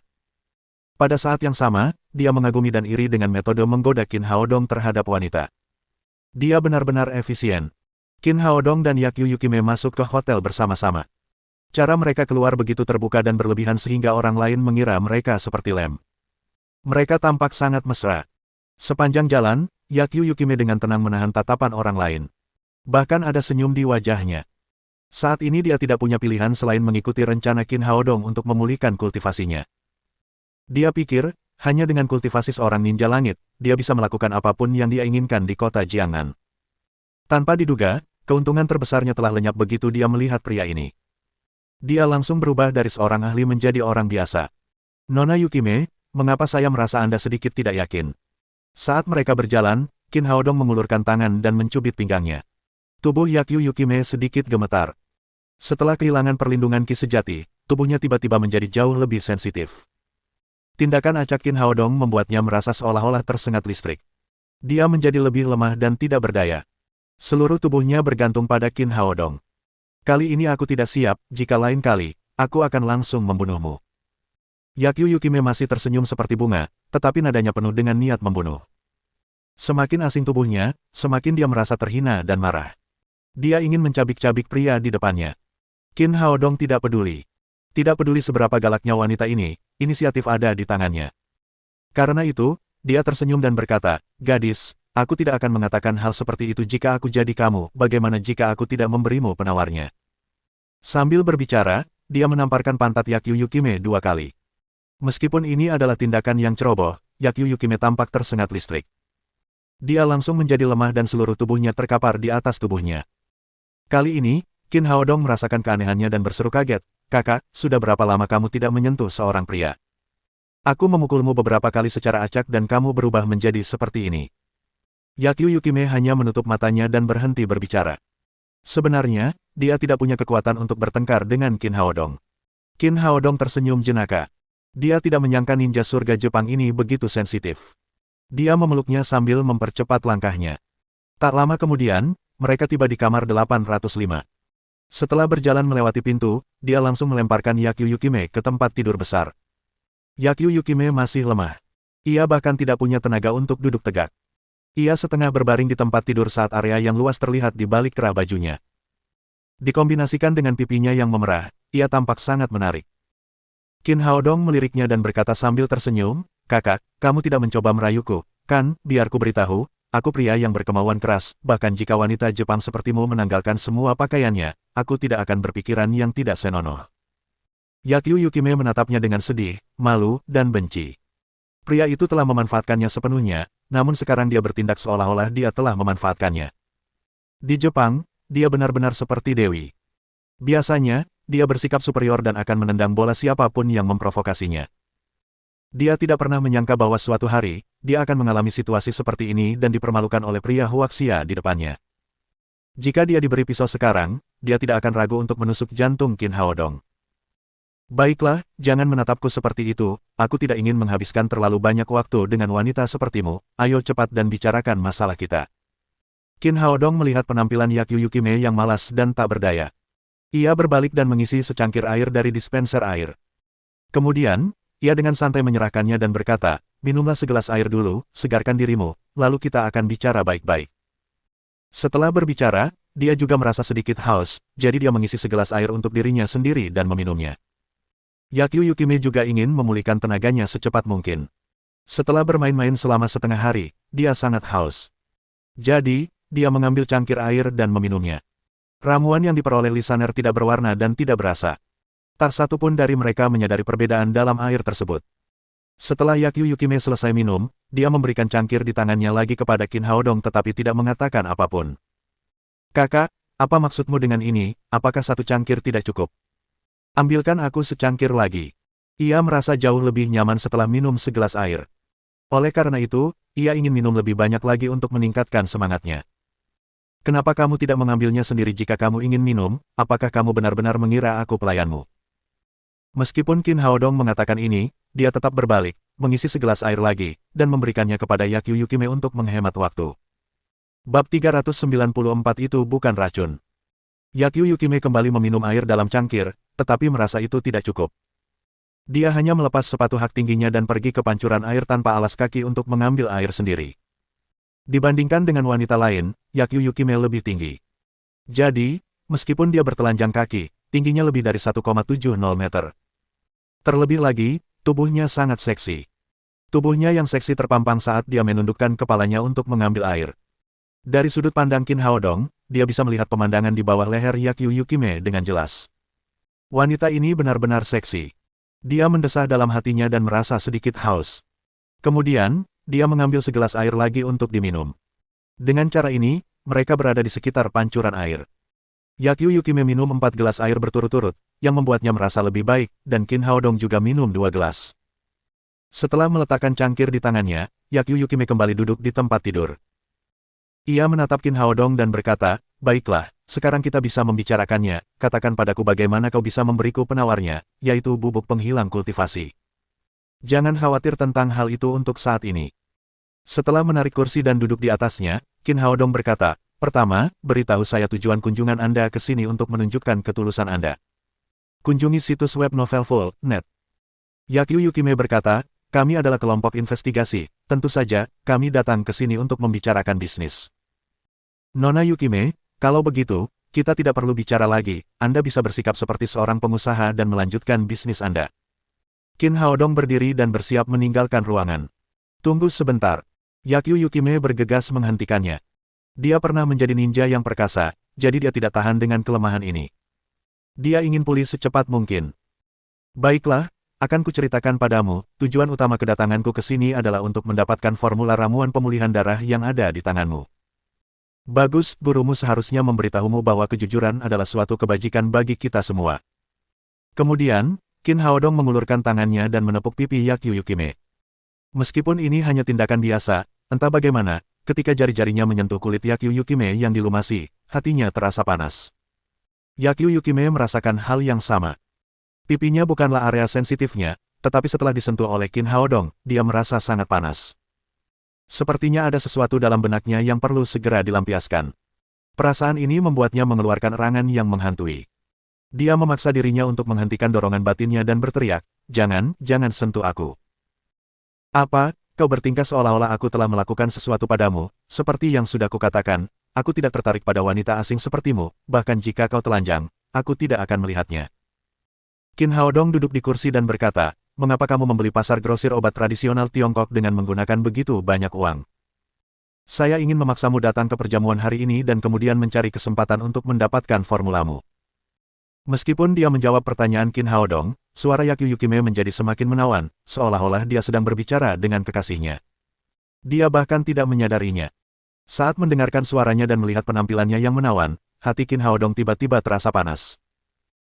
Pada saat yang sama, dia mengagumi dan iri dengan metode menggoda Qin Haodong terhadap wanita. Dia benar-benar efisien. Qin Haodong dan Yakyu Yukime masuk ke hotel bersama-sama. Cara mereka keluar begitu terbuka dan berlebihan sehingga orang lain mengira mereka seperti lem. Mereka tampak sangat mesra. Sepanjang jalan, Yakyu Yukime dengan tenang menahan tatapan orang lain. Bahkan ada senyum di wajahnya. Saat ini dia tidak punya pilihan selain mengikuti rencana Qin Haodong untuk memulihkan kultivasinya. Dia pikir, hanya dengan kultivasi seorang ninja langit, dia bisa melakukan apapun yang dia inginkan di kota Jiangnan. Tanpa diduga, keuntungan terbesarnya telah lenyap begitu dia melihat pria ini. Dia langsung berubah dari seorang ahli menjadi orang biasa. Nona Yukime, mengapa saya merasa Anda sedikit tidak yakin? Saat mereka berjalan, Qin Haodong mengulurkan tangan dan mencubit pinggangnya. Tubuh Yakyu Yukime sedikit gemetar. Setelah kehilangan perlindungan ki sejati, tubuhnya tiba-tiba menjadi jauh lebih sensitif. Tindakan acak Qin Haodong membuatnya merasa seolah-olah tersengat listrik. Dia menjadi lebih lemah dan tidak berdaya. Seluruh tubuhnya bergantung pada Qin Haodong. Kali ini aku tidak siap, jika lain kali, aku akan langsung membunuhmu. Yakyu Yukime masih tersenyum seperti bunga, tetapi nadanya penuh dengan niat membunuh. Semakin asing tubuhnya, semakin dia merasa terhina dan marah. Dia ingin mencabik-cabik pria di depannya. Qin Haodong tidak peduli. Tidak peduli seberapa galaknya wanita ini, inisiatif ada di tangannya. Karena itu, dia tersenyum dan berkata, "Gadis, aku tidak akan mengatakan hal seperti itu jika aku jadi kamu, bagaimana jika aku tidak memberimu penawarnya?" Sambil berbicara, dia menamparkan pantat Yakyu Yukime 2 kali. Meskipun ini adalah tindakan yang ceroboh, Yakyu Yukime tampak tersengat listrik. Dia langsung menjadi lemah dan seluruh tubuhnya terkapar di atas tubuhnya. Kali ini, Qin Haodong merasakan keanehannya dan berseru kaget, "Kakak, sudah berapa lama kamu tidak menyentuh seorang pria? Aku memukulmu beberapa kali secara acak dan kamu berubah menjadi seperti ini." Yakyu Yukime hanya menutup matanya dan berhenti berbicara. Sebenarnya, dia tidak punya kekuatan untuk bertengkar dengan Qin Haodong. Qin Haodong tersenyum jenaka. Dia tidak menyangka ninja surga Jepang ini begitu sensitif. Dia memeluknya sambil mempercepat langkahnya. Tak lama kemudian, mereka tiba di kamar 805. Setelah berjalan melewati pintu, dia langsung melemparkan Yakyu Yukime ke tempat tidur besar. Yakyu Yukime masih lemah. Ia bahkan tidak punya tenaga untuk duduk tegak. Ia setengah berbaring di tempat tidur saat area yang luas terlihat di balik kerah bajunya. Dikombinasikan dengan pipinya yang memerah, ia tampak sangat menarik. Qin Haodong meliriknya dan berkata sambil tersenyum, "Kakak, kamu tidak mencoba merayuku, kan? Biar ku beritahu, aku pria yang berkemauan keras, bahkan jika wanita Jepang sepertimu menanggalkan semua pakaiannya, aku tidak akan berpikiran yang tidak senonoh." Yakyu Yukime menatapnya dengan sedih, malu, dan benci. Pria itu telah memanfaatkannya sepenuhnya, namun sekarang dia bertindak seolah-olah dia telah memanfaatkannya. Di Jepang, dia benar-benar seperti dewi. Biasanya, dia bersikap superior dan akan menendang bola siapapun yang memprovokasinya. Dia tidak pernah menyangka bahwa suatu hari, dia akan mengalami situasi seperti ini dan dipermalukan oleh pria Huaxia di depannya. Jika dia diberi pisau sekarang, dia tidak akan ragu untuk menusuk jantung Qin Haodong. "Baiklah, jangan menatapku seperti itu, aku tidak ingin menghabiskan terlalu banyak waktu dengan wanita sepertimu, ayo cepat dan bicarakan masalah kita." Qin Haodong melihat penampilan Yakyu Yukime yang malas dan tak berdaya. Ia berbalik dan mengisi secangkir air dari dispenser air. Kemudian, ia dengan santai menyerahkannya dan berkata, minumlah segelas air dulu, segarkan dirimu, lalu kita akan bicara baik-baik. Setelah berbicara, dia juga merasa sedikit haus, jadi dia mengisi segelas air untuk dirinya sendiri dan meminumnya. Yakyu Yukime juga ingin memulihkan tenaganya secepat mungkin. Setelah bermain-main selama setengah hari, dia sangat haus. Jadi, dia mengambil cangkir air dan meminumnya. Ramuan yang diperoleh lisaner tidak berwarna dan tidak berasa. Tak satu pun dari mereka menyadari perbedaan dalam air tersebut. Setelah Yakyu Yukime selesai minum, dia memberikan cangkir di tangannya lagi kepada Qin Haodong tetapi tidak mengatakan apapun. Kakak, apa maksudmu dengan ini, apakah satu cangkir tidak cukup? Ambilkan aku secangkir lagi. Ia merasa jauh lebih nyaman setelah minum segelas air. Oleh karena itu, ia ingin minum lebih banyak lagi untuk meningkatkan semangatnya. Kenapa kamu tidak mengambilnya sendiri jika kamu ingin minum? Apakah kamu benar-benar mengira aku pelayanmu? Meskipun Qin Haodong mengatakan ini, dia tetap berbalik, mengisi segelas air lagi, dan memberikannya kepada Yakyu Yukime untuk menghemat waktu. Bab 394 itu bukan racun. Yakyu Yukime kembali meminum air dalam cangkir, tetapi merasa itu tidak cukup. Dia hanya melepas sepatu hak tingginya dan pergi ke pancuran air tanpa alas kaki untuk mengambil air sendiri. Dibandingkan dengan wanita lain, Yakyu Yukime lebih tinggi. Jadi, meskipun dia bertelanjang kaki, tingginya lebih dari 1,70 meter. Terlebih lagi, tubuhnya sangat seksi. Tubuhnya yang seksi terpampang saat dia menundukkan kepalanya untuk mengambil air. Dari sudut pandang Qin Haodong, dia bisa melihat pemandangan di bawah leher Yakyu Yukime dengan jelas. Wanita ini benar-benar seksi. Dia mendesah dalam hatinya dan merasa sedikit haus. Kemudian, dia mengambil segelas air lagi untuk diminum. Dengan cara ini, mereka berada di sekitar pancuran air. Yakyu Yukime minum 4 gelas air berturut-turut, yang membuatnya merasa lebih baik, dan Qin Haodong juga minum 2 gelas. Setelah meletakkan cangkir di tangannya, Yakyu Yukime kembali duduk di tempat tidur. Ia menatap Qin Haodong dan berkata, baiklah, sekarang kita bisa membicarakannya, katakan padaku bagaimana kau bisa memberiku penawarnya, yaitu bubuk penghilang kultivasi. Jangan khawatir tentang hal itu untuk saat ini. Setelah menarik kursi dan duduk di atasnya, Qin Haodong berkata, pertama, beritahu saya tujuan kunjungan Anda ke sini untuk menunjukkan ketulusan Anda. Kunjungi situs web Novelfull.net. Yakyu Yukime berkata, kami adalah kelompok investigasi, tentu saja, kami datang ke sini untuk membicarakan bisnis. Nona Yukime, kalau begitu, kita tidak perlu bicara lagi, Anda bisa bersikap seperti seorang pengusaha dan melanjutkan bisnis Anda. Qin Haodong berdiri dan bersiap meninggalkan ruangan. Tunggu sebentar. Yakyu Yukime bergegas menghentikannya. Dia pernah menjadi ninja yang perkasa, jadi dia tidak tahan dengan kelemahan ini. Dia ingin pulih secepat mungkin. Baiklah, akan kuceritakan padamu, tujuan utama kedatanganku ke sini adalah untuk mendapatkan formula ramuan pemulihan darah yang ada di tanganmu. Bagus, gurumu seharusnya memberitahumu bahwa kejujuran adalah suatu kebajikan bagi kita semua. Kemudian, Qin Haodong mengulurkan tangannya dan menepuk pipi Yakyu Yukime. Meskipun ini hanya tindakan biasa, entah bagaimana, ketika jari-jarinya menyentuh kulit Yakyu Yukime yang dilumasi, hatinya terasa panas. Yakyu Yukime merasakan hal yang sama. Pipinya bukanlah area sensitifnya, tetapi setelah disentuh oleh Qin Haodong, dia merasa sangat panas. Sepertinya ada sesuatu dalam benaknya yang perlu segera dilampiaskan. Perasaan ini membuatnya mengeluarkan erangan yang menghantui. Dia memaksa dirinya untuk menghentikan dorongan batinnya dan berteriak, jangan sentuh aku. Apa, kau bertingkah seolah-olah aku telah melakukan sesuatu padamu, seperti yang sudah kukatakan, aku tidak tertarik pada wanita asing sepertimu, bahkan jika kau telanjang, aku tidak akan melihatnya. Qin Haodong duduk di kursi dan berkata, mengapa kamu membeli pasar grosir obat tradisional Tiongkok dengan menggunakan begitu banyak uang? Saya ingin memaksamu datang ke perjamuan hari ini dan kemudian mencari kesempatan untuk mendapatkan formulamu. Meskipun dia menjawab pertanyaan Qin Haodong, suara Yakyu Yukime menjadi semakin menawan, seolah-olah dia sedang berbicara dengan kekasihnya. Dia bahkan tidak menyadarinya. Saat mendengarkan suaranya dan melihat penampilannya yang menawan, hati Qin Haodong tiba-tiba terasa panas.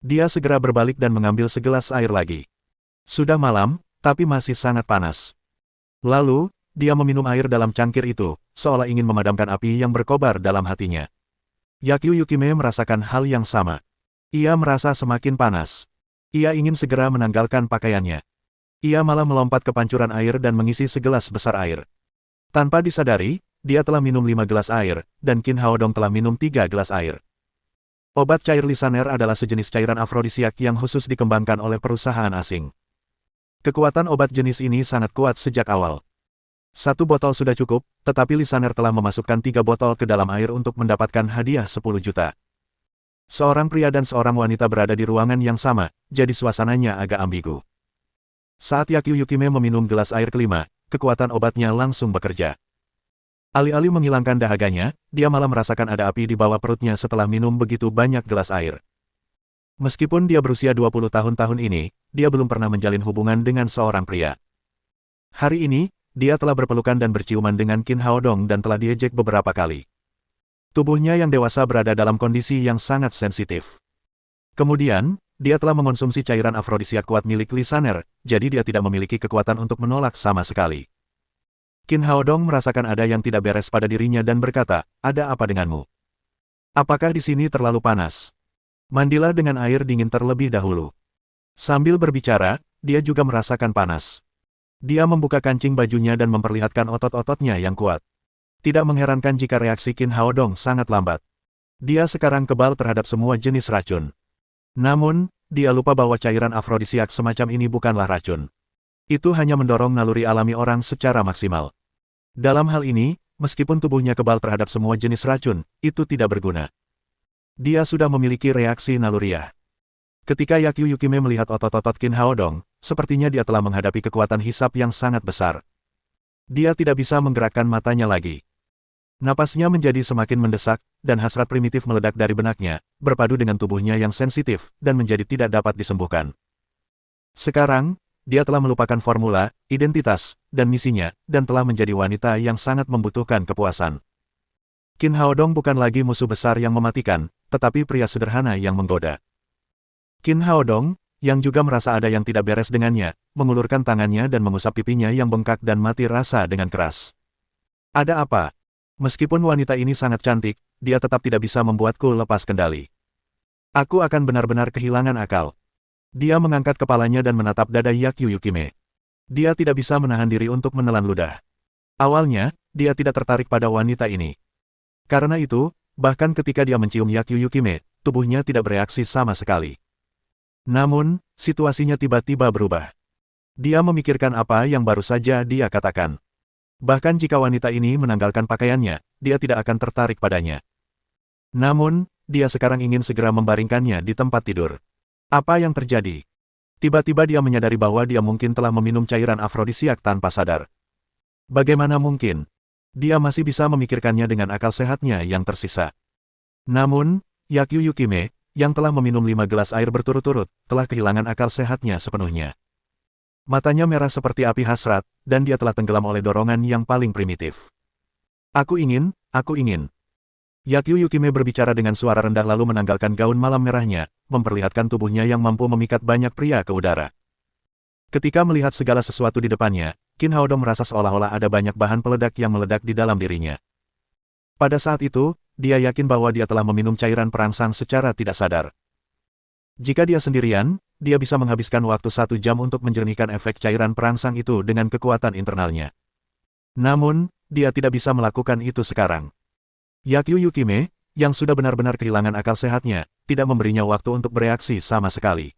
Dia segera berbalik dan mengambil segelas air lagi. Sudah malam, tapi masih sangat panas. Lalu, dia meminum air dalam cangkir itu, seolah ingin memadamkan api yang berkobar dalam hatinya. Yakyu Yukime merasakan hal yang sama. Ia merasa semakin panas. Ia ingin segera menanggalkan pakaiannya. Ia malah melompat ke pancuran air dan mengisi segelas besar air. Tanpa disadari, dia telah minum 5 gelas air, dan Qin Haodong telah minum 3 gelas air. Obat cair lisaner adalah sejenis cairan afrodisiak yang khusus dikembangkan oleh perusahaan asing. Kekuatan obat jenis ini sangat kuat sejak awal. 1 botol sudah cukup, tetapi lisaner telah memasukkan 3 botol ke dalam air untuk mendapatkan hadiah 10 juta. Seorang pria dan seorang wanita berada di ruangan yang sama, jadi suasananya agak ambigu. Saat Yakyu Yukime meminum gelas air kelima, kekuatan obatnya langsung bekerja. Alih-alih menghilangkan dahaganya, dia malah merasakan ada api di bawah perutnya setelah minum begitu banyak gelas air. Meskipun dia berusia 20 tahun ini, dia belum pernah menjalin hubungan dengan seorang pria. Hari ini, dia telah berpelukan dan berciuman dengan Qin Haodong dan telah diejek beberapa kali. Tubuhnya yang dewasa berada dalam kondisi yang sangat sensitif. Kemudian, dia telah mengonsumsi cairan afrodisiak kuat milik lisaner, jadi dia tidak memiliki kekuatan untuk menolak sama sekali. Qin Haodong merasakan ada yang tidak beres pada dirinya dan berkata, "Ada apa denganmu? Apakah di sini terlalu panas? Mandilah dengan air dingin terlebih dahulu." Sambil berbicara, dia juga merasakan panas. Dia membuka kancing bajunya dan memperlihatkan otot-ototnya yang kuat. Tidak mengherankan jika reaksi Qin Haodong sangat lambat. Dia sekarang kebal terhadap semua jenis racun. Namun, dia lupa bahwa cairan afrodisiak semacam ini bukanlah racun. Itu hanya mendorong naluri alami orang secara maksimal. Dalam hal ini, meskipun tubuhnya kebal terhadap semua jenis racun, itu tidak berguna. Dia sudah memiliki reaksi naluriah. Ketika Yakyu Yukime melihat otot-otot Qin Haodong, sepertinya dia telah menghadapi kekuatan hisap yang sangat besar. Dia tidak bisa menggerakkan matanya lagi. Napasnya menjadi semakin mendesak, dan hasrat primitif meledak dari benaknya, berpadu dengan tubuhnya yang sensitif, dan menjadi tidak dapat disembuhkan. Sekarang, dia telah melupakan formula, identitas, dan misinya, dan telah menjadi wanita yang sangat membutuhkan kepuasan. Qin Haodong bukan lagi musuh besar yang mematikan, tetapi pria sederhana yang menggoda. Qin Haodong, yang juga merasa ada yang tidak beres dengannya, mengulurkan tangannya dan mengusap pipinya yang bengkak dan mati rasa dengan keras. "Ada apa?" Meskipun wanita ini sangat cantik, dia tetap tidak bisa membuatku lepas kendali. Aku akan benar-benar kehilangan akal. Dia mengangkat kepalanya dan menatap dada Yakyu Yukime. Dia tidak bisa menahan diri untuk menelan ludah. Awalnya, dia tidak tertarik pada wanita ini. Karena itu, bahkan ketika dia mencium Yakyu Yukime, tubuhnya tidak bereaksi sama sekali. Namun, situasinya tiba-tiba berubah. Dia memikirkan apa yang baru saja dia katakan. Bahkan jika wanita ini menanggalkan pakaiannya, dia tidak akan tertarik padanya. Namun, dia sekarang ingin segera membaringkannya di tempat tidur. Apa yang terjadi? Tiba-tiba dia menyadari bahwa dia mungkin telah meminum cairan afrodisiak tanpa sadar. Bagaimana mungkin? Dia masih bisa memikirkannya dengan akal sehatnya yang tersisa. Namun, Yakyu Yukime, yang telah meminum 5 gelas air berturut-turut, telah kehilangan akal sehatnya sepenuhnya. Matanya merah seperti api hasrat, dan dia telah tenggelam oleh dorongan yang paling primitif. Aku ingin. Yakyu Yukime berbicara dengan suara rendah lalu menanggalkan gaun malam merahnya, memperlihatkan tubuhnya yang mampu memikat banyak pria ke udara. Ketika melihat segala sesuatu di depannya, Qin Haodong merasa seolah-olah ada banyak bahan peledak yang meledak di dalam dirinya. Pada saat itu, dia yakin bahwa dia telah meminum cairan perangsang secara tidak sadar. Jika dia sendirian, dia bisa menghabiskan waktu 1 jam untuk menjernihkan efek cairan perangsang itu dengan kekuatan internalnya. Namun, dia tidak bisa melakukan itu sekarang. Yakyu Yukime, yang sudah benar-benar kehilangan akal sehatnya, tidak memberinya waktu untuk bereaksi sama sekali.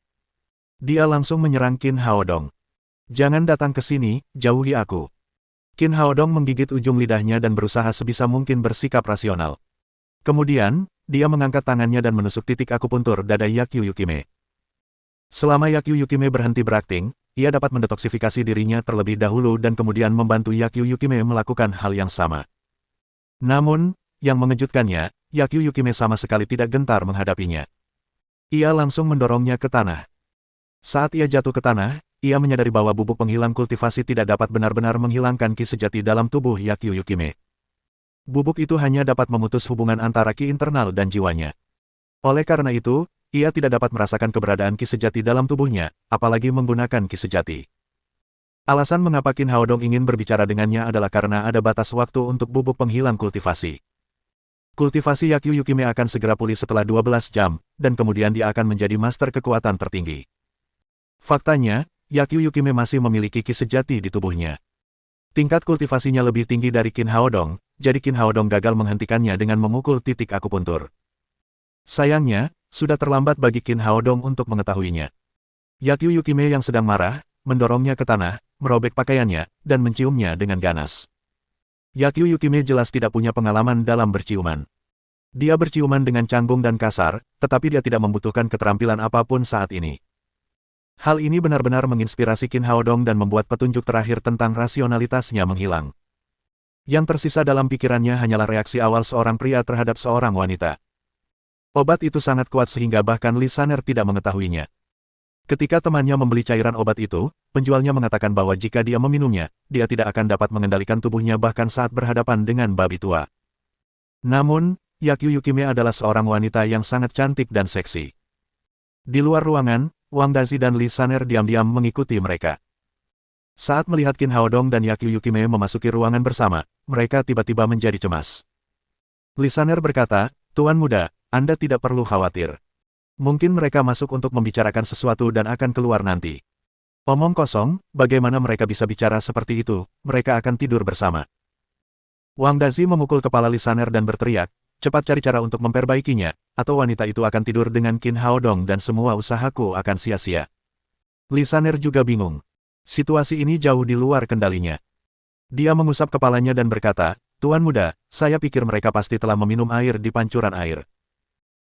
Dia langsung menyerang Qin Haodong. "Jangan datang ke sini, jauhi aku." Qin Haodong menggigit ujung lidahnya dan berusaha sebisa mungkin bersikap rasional. Kemudian, dia mengangkat tangannya dan menusuk titik akupuntur dada Yakyu Yukime. Selama Yakyu Yukime berhenti berakting, ia dapat mendetoksifikasi dirinya terlebih dahulu dan kemudian membantu Yakyu Yukime melakukan hal yang sama. Namun, yang mengejutkannya, Yakyu Yukime sama sekali tidak gentar menghadapinya. Ia langsung mendorongnya ke tanah. Saat ia jatuh ke tanah, ia menyadari bahwa bubuk penghilang kultivasi tidak dapat benar-benar menghilangkan ki sejati dalam tubuh Yakyu Yukime. Bubuk itu hanya dapat memutus hubungan antara ki internal dan jiwanya. Oleh karena itu, ia tidak dapat merasakan keberadaan ki sejati dalam tubuhnya, apalagi menggunakan ki sejati. Alasan mengapa Qin Haodong ingin berbicara dengannya adalah karena ada batas waktu untuk bubuk penghilang kultivasi. Kultivasi Yakyu Yukime akan segera pulih setelah 12 jam, dan kemudian dia akan menjadi master kekuatan tertinggi. Faktanya, Yakyu Yukime masih memiliki ki sejati di tubuhnya. Tingkat kultivasinya lebih tinggi dari Qin Haodong, jadi Qin Haodong gagal menghentikannya dengan memukul titik akupuntur. Sayangnya, sudah terlambat bagi Qin Haodong untuk mengetahuinya. Yakyu Yukime yang sedang marah, mendorongnya ke tanah, merobek pakaiannya, dan menciumnya dengan ganas. Yakyu Yukime jelas tidak punya pengalaman dalam berciuman. Dia berciuman dengan canggung dan kasar, tetapi dia tidak membutuhkan keterampilan apapun saat ini. Hal ini benar-benar menginspirasi Qin Haodong dan membuat petunjuk terakhir tentang rasionalitasnya menghilang. Yang tersisa dalam pikirannya hanyalah reaksi awal seorang pria terhadap seorang wanita. Obat itu sangat kuat sehingga bahkan Lisaner tidak mengetahuinya. Ketika temannya membeli cairan obat itu, penjualnya mengatakan bahwa jika dia meminumnya, dia tidak akan dapat mengendalikan tubuhnya bahkan saat berhadapan dengan babi tua. Namun, Yakyu Yukime adalah seorang wanita yang sangat cantik dan seksi. Di luar ruangan, Wang Dazi dan Lisaner diam-diam mengikuti mereka. Saat melihat Qin Haodong dan Yakyu Yukime memasuki ruangan bersama, mereka tiba-tiba menjadi cemas. Lisaner berkata, "Tuan muda, Anda tidak perlu khawatir. Mungkin mereka masuk untuk membicarakan sesuatu dan akan keluar nanti." Omong kosong, bagaimana mereka bisa bicara seperti itu, mereka akan tidur bersama. Wang Dazi memukul kepala Lisaner dan berteriak, "Cepat cari cara untuk memperbaikinya, atau wanita itu akan tidur dengan Qin Haodong dan semua usahaku akan sia-sia." Lisaner juga bingung. Situasi ini jauh di luar kendalinya. Dia mengusap kepalanya dan berkata, "Tuan muda, saya pikir mereka pasti telah meminum air di pancuran air.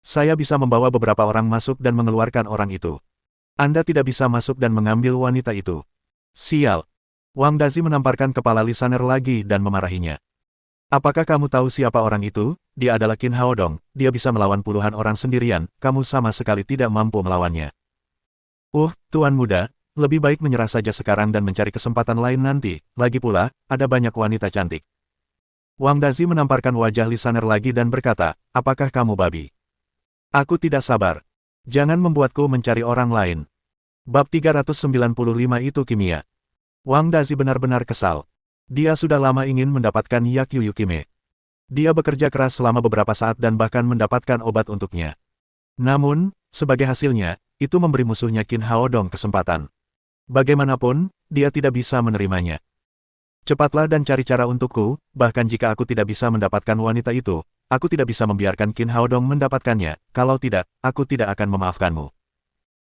Saya bisa membawa beberapa orang masuk dan mengeluarkan orang itu. Anda tidak bisa masuk dan mengambil wanita itu." "Sial." Wang Dazi menamparkan kepala Lisaner lagi dan memarahinya. "Apakah kamu tahu siapa orang itu? Dia adalah Qin Haodong, dia bisa melawan puluhan orang sendirian, kamu sama sekali tidak mampu melawannya." Tuan muda, lebih baik menyerah saja sekarang dan mencari kesempatan lain nanti, lagi pula, ada banyak wanita cantik." Wang Dazi menamparkan wajah Lisaner lagi dan berkata, "Apakah kamu babi? Aku tidak sabar. Jangan membuatku mencari orang lain." Bab 395 itu kimia. Wang Dazi benar-benar kesal. Dia sudah lama ingin mendapatkan Yakyu Yukime. Dia bekerja keras selama beberapa saat dan bahkan mendapatkan obat untuknya. Namun, sebagai hasilnya, itu memberi musuhnya Qin Haodong kesempatan. Bagaimanapun, dia tidak bisa menerimanya. "Cepatlah dan cari cara untukku, bahkan jika aku tidak bisa mendapatkan wanita itu, aku tidak bisa membiarkan Qin Haodong mendapatkannya, kalau tidak, aku tidak akan memaafkanmu."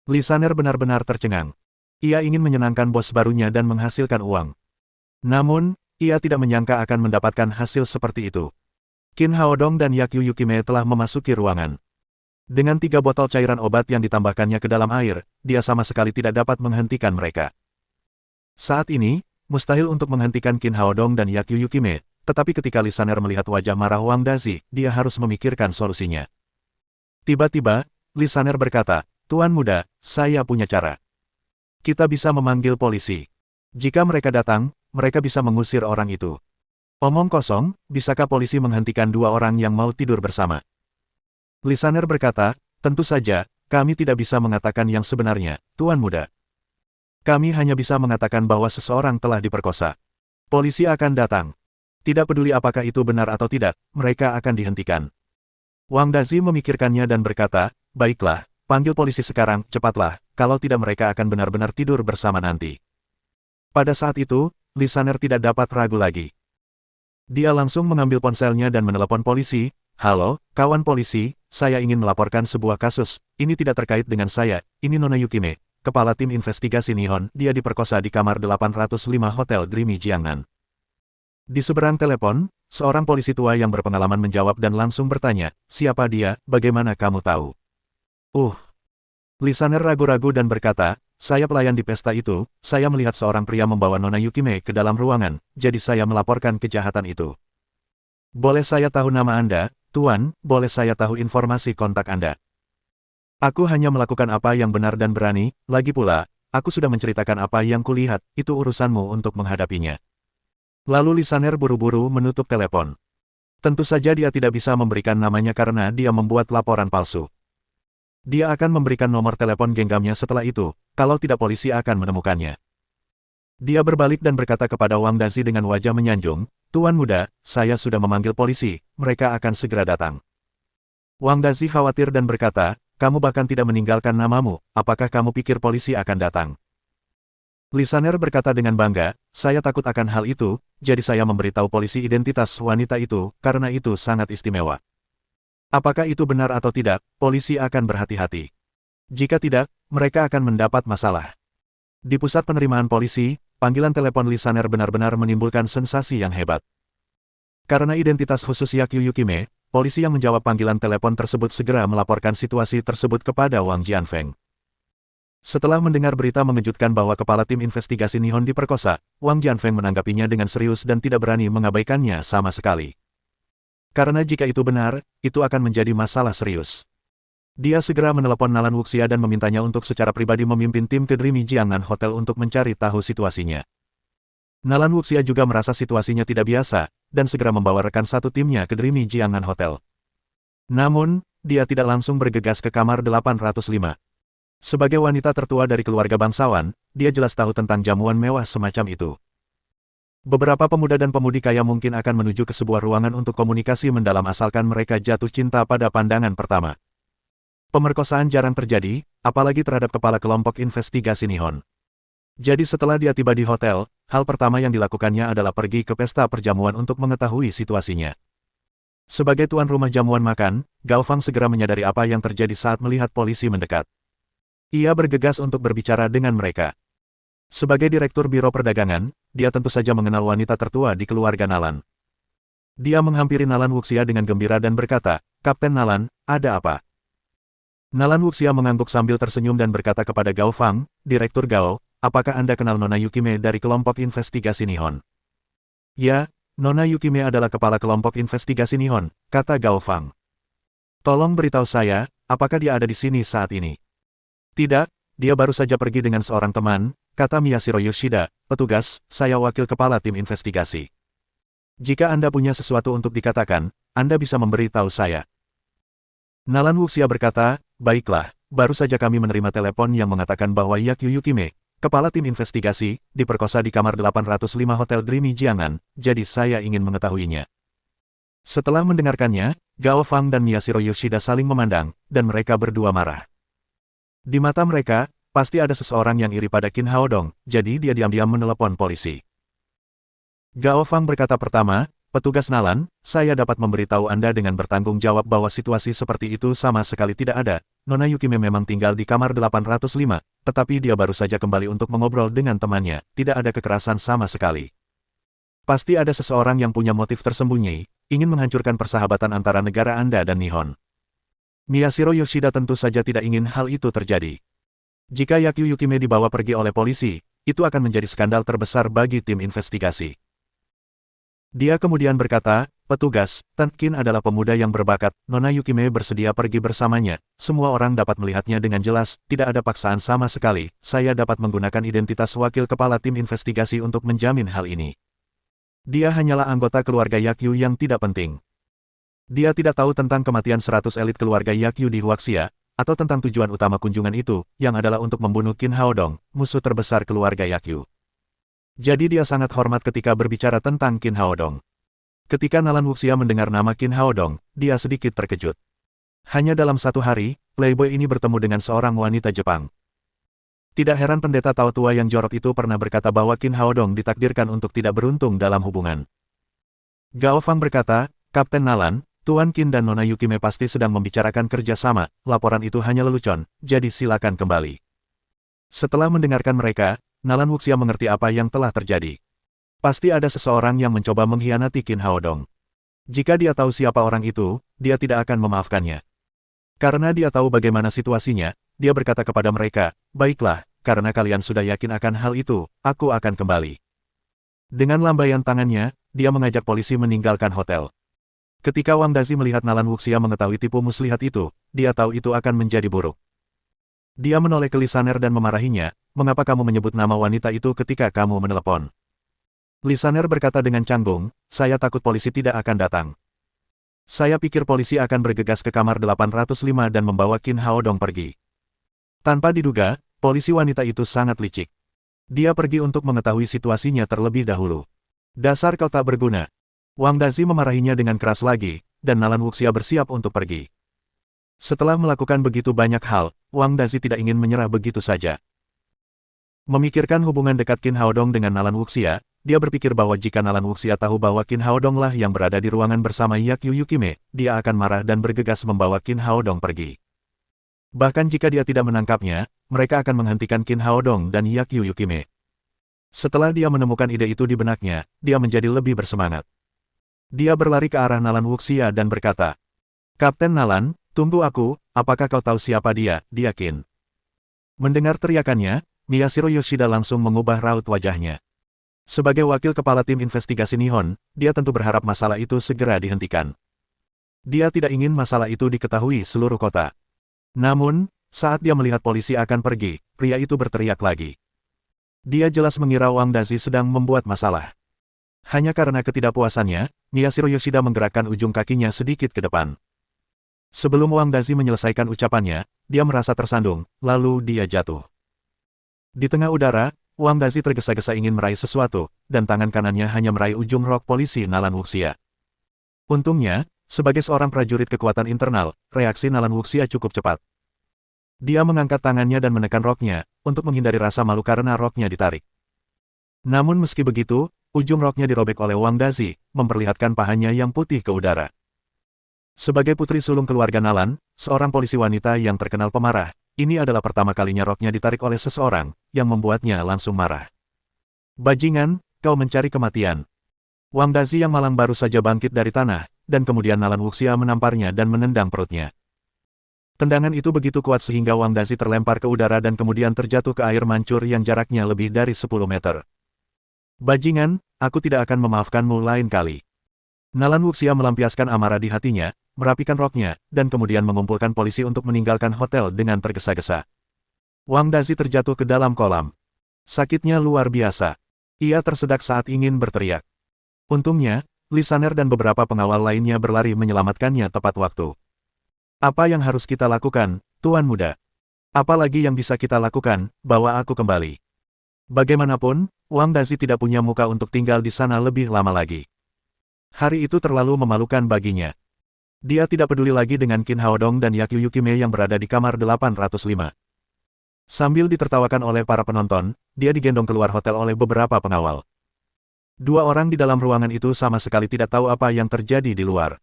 Lisaner benar-benar tercengang. Ia ingin menyenangkan bos barunya dan menghasilkan uang. Namun, ia tidak menyangka akan mendapatkan hasil seperti itu. Qin Haodong dan Yakyu Yukime telah memasuki ruangan. Dengan 3 botol cairan obat yang ditambahkannya ke dalam air, dia sama sekali tidak dapat menghentikan mereka. Saat ini, mustahil untuk menghentikan Qin Haodong dan Yakyu Yukime, tetapi ketika Lisaner melihat wajah marah Wang Dazi, dia harus memikirkan solusinya. Tiba-tiba, Lisaner berkata, "Tuan muda, saya punya cara. Kita bisa memanggil polisi. Jika mereka datang, mereka bisa mengusir orang itu." Omong kosong, bisakah polisi menghentikan 2 orang yang mau tidur bersama? Lisaner berkata, "Tentu saja, kami tidak bisa mengatakan yang sebenarnya, Tuan muda. Kami hanya bisa mengatakan bahwa seseorang telah diperkosa. Polisi akan datang. Tidak peduli apakah itu benar atau tidak, mereka akan dihentikan." Wang Dazi memikirkannya dan berkata, "Baiklah, panggil polisi sekarang, cepatlah, kalau tidak mereka akan benar-benar tidur bersama nanti." Pada saat itu, Lisaner tidak dapat ragu lagi. Dia langsung mengambil ponselnya dan menelepon polisi. "Halo, kawan polisi, saya ingin melaporkan sebuah kasus. Ini tidak terkait dengan saya, ini Nona Yukime, kepala tim investigasi Nihon, dia diperkosa di kamar 805 Hotel Dreamy Jiangnan." Di seberang telepon, seorang polisi tua yang berpengalaman menjawab dan langsung bertanya, "Siapa dia, bagaimana kamu tahu?" Lisaner ragu-ragu dan berkata, "Saya pelayan di pesta itu, saya melihat seorang pria membawa Nona Yukime ke dalam ruangan, jadi saya melaporkan kejahatan itu." "Boleh saya tahu nama Anda, Tuan, boleh saya tahu informasi kontak Anda?" "Aku hanya melakukan apa yang benar dan berani, lagi pula, aku sudah menceritakan apa yang kulihat, itu urusanmu untuk menghadapinya." Lalu Lisaner buru-buru menutup telepon. Tentu saja dia tidak bisa memberikan namanya karena dia membuat laporan palsu. Dia akan memberikan nomor telepon genggamnya setelah itu, kalau tidak polisi akan menemukannya. Dia berbalik dan berkata kepada Wang Dazi dengan wajah menyanjung, "Tuan muda, saya sudah memanggil polisi, mereka akan segera datang." Wang Dazi khawatir dan berkata, "Kamu bahkan tidak meninggalkan namamu, apakah kamu pikir polisi akan datang?" Lisaner berkata dengan bangga, saya takut akan hal itu, jadi saya memberitahu polisi identitas wanita itu, karena itu sangat istimewa. Apakah itu benar atau tidak, polisi akan berhati-hati. Jika tidak, mereka akan mendapat masalah. Di pusat penerimaan polisi, panggilan telepon Lisaner benar-benar menimbulkan sensasi yang hebat. Karena identitas khusus Yakyu Yukime, polisi yang menjawab panggilan telepon tersebut segera melaporkan situasi tersebut kepada Wang Jianfeng. Setelah mendengar berita mengejutkan bahwa kepala tim investigasi Nihon diperkosa, Wang Jianfeng menanggapinya dengan serius dan tidak berani mengabaikannya sama sekali. Karena jika itu benar, itu akan menjadi masalah serius. Dia segera menelepon Nalan Wuxia dan memintanya untuk secara pribadi memimpin tim ke Dreamy Jiangnan Hotel untuk mencari tahu situasinya. Nalan Wuxia juga merasa situasinya tidak biasa, dan segera membawa rekan satu timnya ke Dreamy Jiangnan Hotel. Namun, dia tidak langsung bergegas ke kamar 805. Sebagai wanita tertua dari keluarga bangsawan, dia jelas tahu tentang jamuan mewah semacam itu. Beberapa pemuda dan pemudi kaya mungkin akan menuju ke sebuah ruangan untuk komunikasi mendalam asalkan mereka jatuh cinta pada pandangan pertama. Pemerkosaan jarang terjadi, apalagi terhadap kepala kelompok investigasi Nihon. Jadi setelah dia tiba di hotel, hal pertama yang dilakukannya adalah pergi ke pesta perjamuan untuk mengetahui situasinya. Sebagai tuan rumah jamuan makan, Gao Fang segera menyadari apa yang terjadi saat melihat polisi mendekat. Ia bergegas untuk berbicara dengan mereka. Sebagai direktur biro perdagangan, dia tentu saja mengenal wanita tertua di keluarga Nalan. Dia menghampiri Nalan Wuxia dengan gembira dan berkata, "Kapten Nalan, ada apa?" Nalan Wuxia mengangguk sambil tersenyum dan berkata kepada Gao Fang, "Direktur Gao, apakah Anda kenal Nona Yukime dari kelompok investigasi Nihon?" "Ya, Nona Yukime adalah kepala kelompok investigasi Nihon," kata Gao Fang. "Tolong beritahu saya, apakah dia ada di sini saat ini?" "Tidak, dia baru saja pergi dengan seorang teman," kata Miyashiro Yoshida, "Petugas, saya wakil kepala tim investigasi. Jika Anda punya sesuatu untuk dikatakan, Anda bisa memberitahu saya." Nalan Wuxia berkata, "Baiklah, baru saja kami menerima telepon yang mengatakan bahwa Yakyu Yukime, kepala tim investigasi, diperkosa di kamar 805 Hotel Dreamy Jiangnan, jadi saya ingin mengetahuinya." Setelah mendengarkannya, Gao Fang dan Miyashiro Yoshida saling memandang, dan mereka berdua marah. Di mata mereka, pasti ada seseorang yang iri pada Qin Haodong, jadi dia diam-diam menelepon polisi. Gao Fang berkata pertama, "Petugas Nalan, saya dapat memberitahu Anda dengan bertanggung jawab bahwa situasi seperti itu sama sekali tidak ada. Nona Yukime memang tinggal di kamar 805, tetapi dia baru saja kembali untuk mengobrol dengan temannya, tidak ada kekerasan sama sekali. Pasti ada seseorang yang punya motif tersembunyi, ingin menghancurkan persahabatan antara negara Anda dan Nihon." Miyashiro Yoshida tentu saja tidak ingin hal itu terjadi. Jika Yakyu Yukime dibawa pergi oleh polisi, itu akan menjadi skandal terbesar bagi tim investigasi. Dia kemudian berkata, "Petugas, Tan Qin adalah pemuda yang berbakat, Nona Yukime bersedia pergi bersamanya, semua orang dapat melihatnya dengan jelas, tidak ada paksaan sama sekali, saya dapat menggunakan identitas wakil kepala tim investigasi untuk menjamin hal ini. Dia hanyalah anggota keluarga Yakyu yang tidak penting. Dia tidak tahu tentang kematian 100 elit keluarga Yakyu di Huaxia, atau tentang tujuan utama kunjungan itu, yang adalah untuk membunuh Qin Haodong, musuh terbesar keluarga Yakyu. Jadi dia sangat hormat ketika berbicara tentang Qin Haodong." Ketika Nalan Wuxia mendengar nama Qin Haodong, dia sedikit terkejut. Hanya dalam satu hari, playboy ini bertemu dengan seorang wanita Jepang. Tidak heran pendeta Tao tua yang jorok itu pernah berkata bahwa Qin Haodong ditakdirkan untuk tidak beruntung dalam hubungan. Gao Fang berkata, "Kapten Nalan, Tuan Qin dan Nona Yukime pasti sedang membicarakan kerjasama, laporan itu hanya lelucon, jadi silakan kembali." Setelah mendengarkan mereka, Nalan Wuxia mengerti apa yang telah terjadi. Pasti ada seseorang yang mencoba mengkhianati Qin Haodong. Jika dia tahu siapa orang itu, dia tidak akan memaafkannya. Karena dia tahu bagaimana situasinya, dia berkata kepada mereka, "Baiklah, karena kalian sudah yakin akan hal itu, aku akan kembali." Dengan lambaian tangannya, dia mengajak polisi meninggalkan hotel. Ketika Wang Dazi melihat Nalan Wuxia mengetahui tipu muslihat itu, dia tahu itu akan menjadi buruk. Dia menoleh ke Lisaner dan memarahinya, "Mengapa kamu menyebut nama wanita itu ketika kamu menelepon?" Lisaner berkata dengan canggung, "Saya takut polisi tidak akan datang. Saya pikir polisi akan bergegas ke kamar 805 dan membawa Qin Haodong pergi." Tanpa diduga, polisi wanita itu sangat licik. Dia pergi untuk mengetahui situasinya terlebih dahulu. "Dasar kau tak berguna." Wang Dazi memarahinya dengan keras lagi, dan Nalan Wuxia bersiap untuk pergi. Setelah melakukan begitu banyak hal, Wang Dazi tidak ingin menyerah begitu saja. Memikirkan hubungan dekat Qin Haodong dengan Nalan Wuxia, dia berpikir bahwa jika Nalan Wuxia tahu bahwa Qin Haodong lah yang berada di ruangan bersama Yakyu Yukime, dia akan marah dan bergegas membawa Qin Haodong pergi. Bahkan jika dia tidak menangkapnya, mereka akan menghentikan Qin Haodong dan Yakyu Yukime. Setelah dia menemukan ide itu di benaknya, dia menjadi lebih bersemangat. Dia berlari ke arah Nalan Wuxia dan berkata, "Kapten Nalan, tunggu aku, apakah kau tahu siapa dia, dia Qin?" Mendengar teriakannya, Miyashiro Yoshida langsung mengubah raut wajahnya. Sebagai wakil kepala tim investigasi Nihon, dia tentu berharap masalah itu segera dihentikan. Dia tidak ingin masalah itu diketahui seluruh kota. Namun, saat dia melihat polisi akan pergi, pria itu berteriak lagi. Dia jelas mengira Wang Dazi sedang membuat masalah. Hanya karena ketidakpuasannya, Miyashiro Yoshida menggerakkan ujung kakinya sedikit ke depan. Sebelum Wang Dazi menyelesaikan ucapannya, dia merasa tersandung, lalu dia jatuh. Di tengah udara, Wang Dazi tergesa-gesa ingin meraih sesuatu, dan tangan kanannya hanya meraih ujung rok polisi Nalan Wuxia. Untungnya, sebagai seorang prajurit kekuatan internal, reaksi Nalan Wuxia cukup cepat. Dia mengangkat tangannya dan menekan roknya, untuk menghindari rasa malu karena roknya ditarik. Namun meski begitu, ujung roknya dirobek oleh Wang Dazi, memperlihatkan pahanya yang putih ke udara. Sebagai putri sulung keluarga Nalan, seorang polisi wanita yang terkenal pemarah, ini adalah pertama kalinya roknya ditarik oleh seseorang, yang membuatnya langsung marah. "Bajingan, kau mencari kematian." Wang Dazi yang malang baru saja bangkit dari tanah, dan kemudian Nalan Wuxia menamparnya dan menendang perutnya. Tendangan itu begitu kuat sehingga Wang Dazi terlempar ke udara dan kemudian terjatuh ke air mancur yang jaraknya lebih dari 10 meter. "Bajingan, aku tidak akan memaafkanmu lain kali." Nalan Wuxia melampiaskan amarah di hatinya, merapikan roknya, dan kemudian mengumpulkan polisi untuk meninggalkan hotel dengan tergesa-gesa. Wang Dazi terjatuh ke dalam kolam. Sakitnya luar biasa. Ia tersedak saat ingin berteriak. Untungnya, Lisaner dan beberapa pengawal lainnya berlari menyelamatkannya tepat waktu. "Apa yang harus kita lakukan, Tuan Muda? Apalagi yang bisa kita lakukan, bawa aku kembali." Bagaimanapun, Wang Dazi tidak punya muka untuk tinggal di sana lebih lama lagi. Hari itu terlalu memalukan baginya. Dia tidak peduli lagi dengan Qin Haodong dan Yakyu Yukime yang berada di kamar 805. Sambil ditertawakan oleh para penonton, dia digendong keluar hotel oleh beberapa pengawal. Dua orang di dalam ruangan itu sama sekali tidak tahu apa yang terjadi di luar.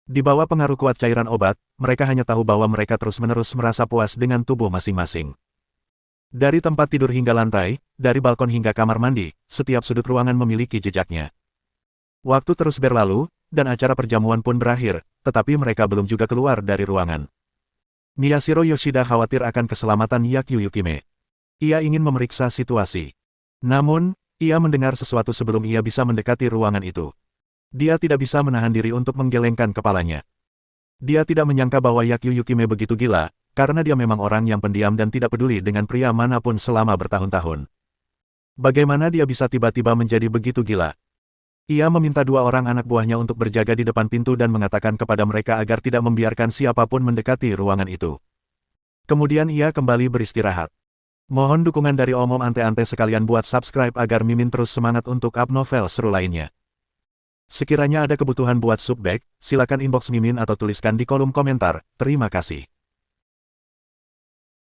Di bawah pengaruh kuat cairan obat, mereka hanya tahu bahwa mereka terus-menerus merasa puas dengan tubuh masing-masing. Dari tempat tidur hingga lantai, dari balkon hingga kamar mandi, setiap sudut ruangan memiliki jejaknya. Waktu terus berlalu, dan acara perjamuan pun berakhir, tetapi mereka belum juga keluar dari ruangan. Miyashiro Yoshida khawatir akan keselamatan Yakyu Yukime. Ia ingin memeriksa situasi. Namun, ia mendengar sesuatu sebelum ia bisa mendekati ruangan itu. Dia tidak bisa menahan diri untuk menggelengkan kepalanya. Dia tidak menyangka bahwa Yakyu Yukime begitu gila, karena dia memang orang yang pendiam dan tidak peduli dengan pria manapun selama bertahun-tahun. Bagaimana dia bisa tiba-tiba menjadi begitu gila? Ia meminta dua orang anak buahnya untuk berjaga di depan pintu dan mengatakan kepada mereka agar tidak membiarkan siapapun mendekati ruangan itu. Kemudian ia kembali beristirahat. Mohon dukungan dari Om Ante-Ante sekalian buat subscribe agar Mimin terus semangat untuk up novel seru lainnya. Sekiranya ada kebutuhan buat subbag, silakan inbox Mimin atau tuliskan di kolom komentar. Terima kasih.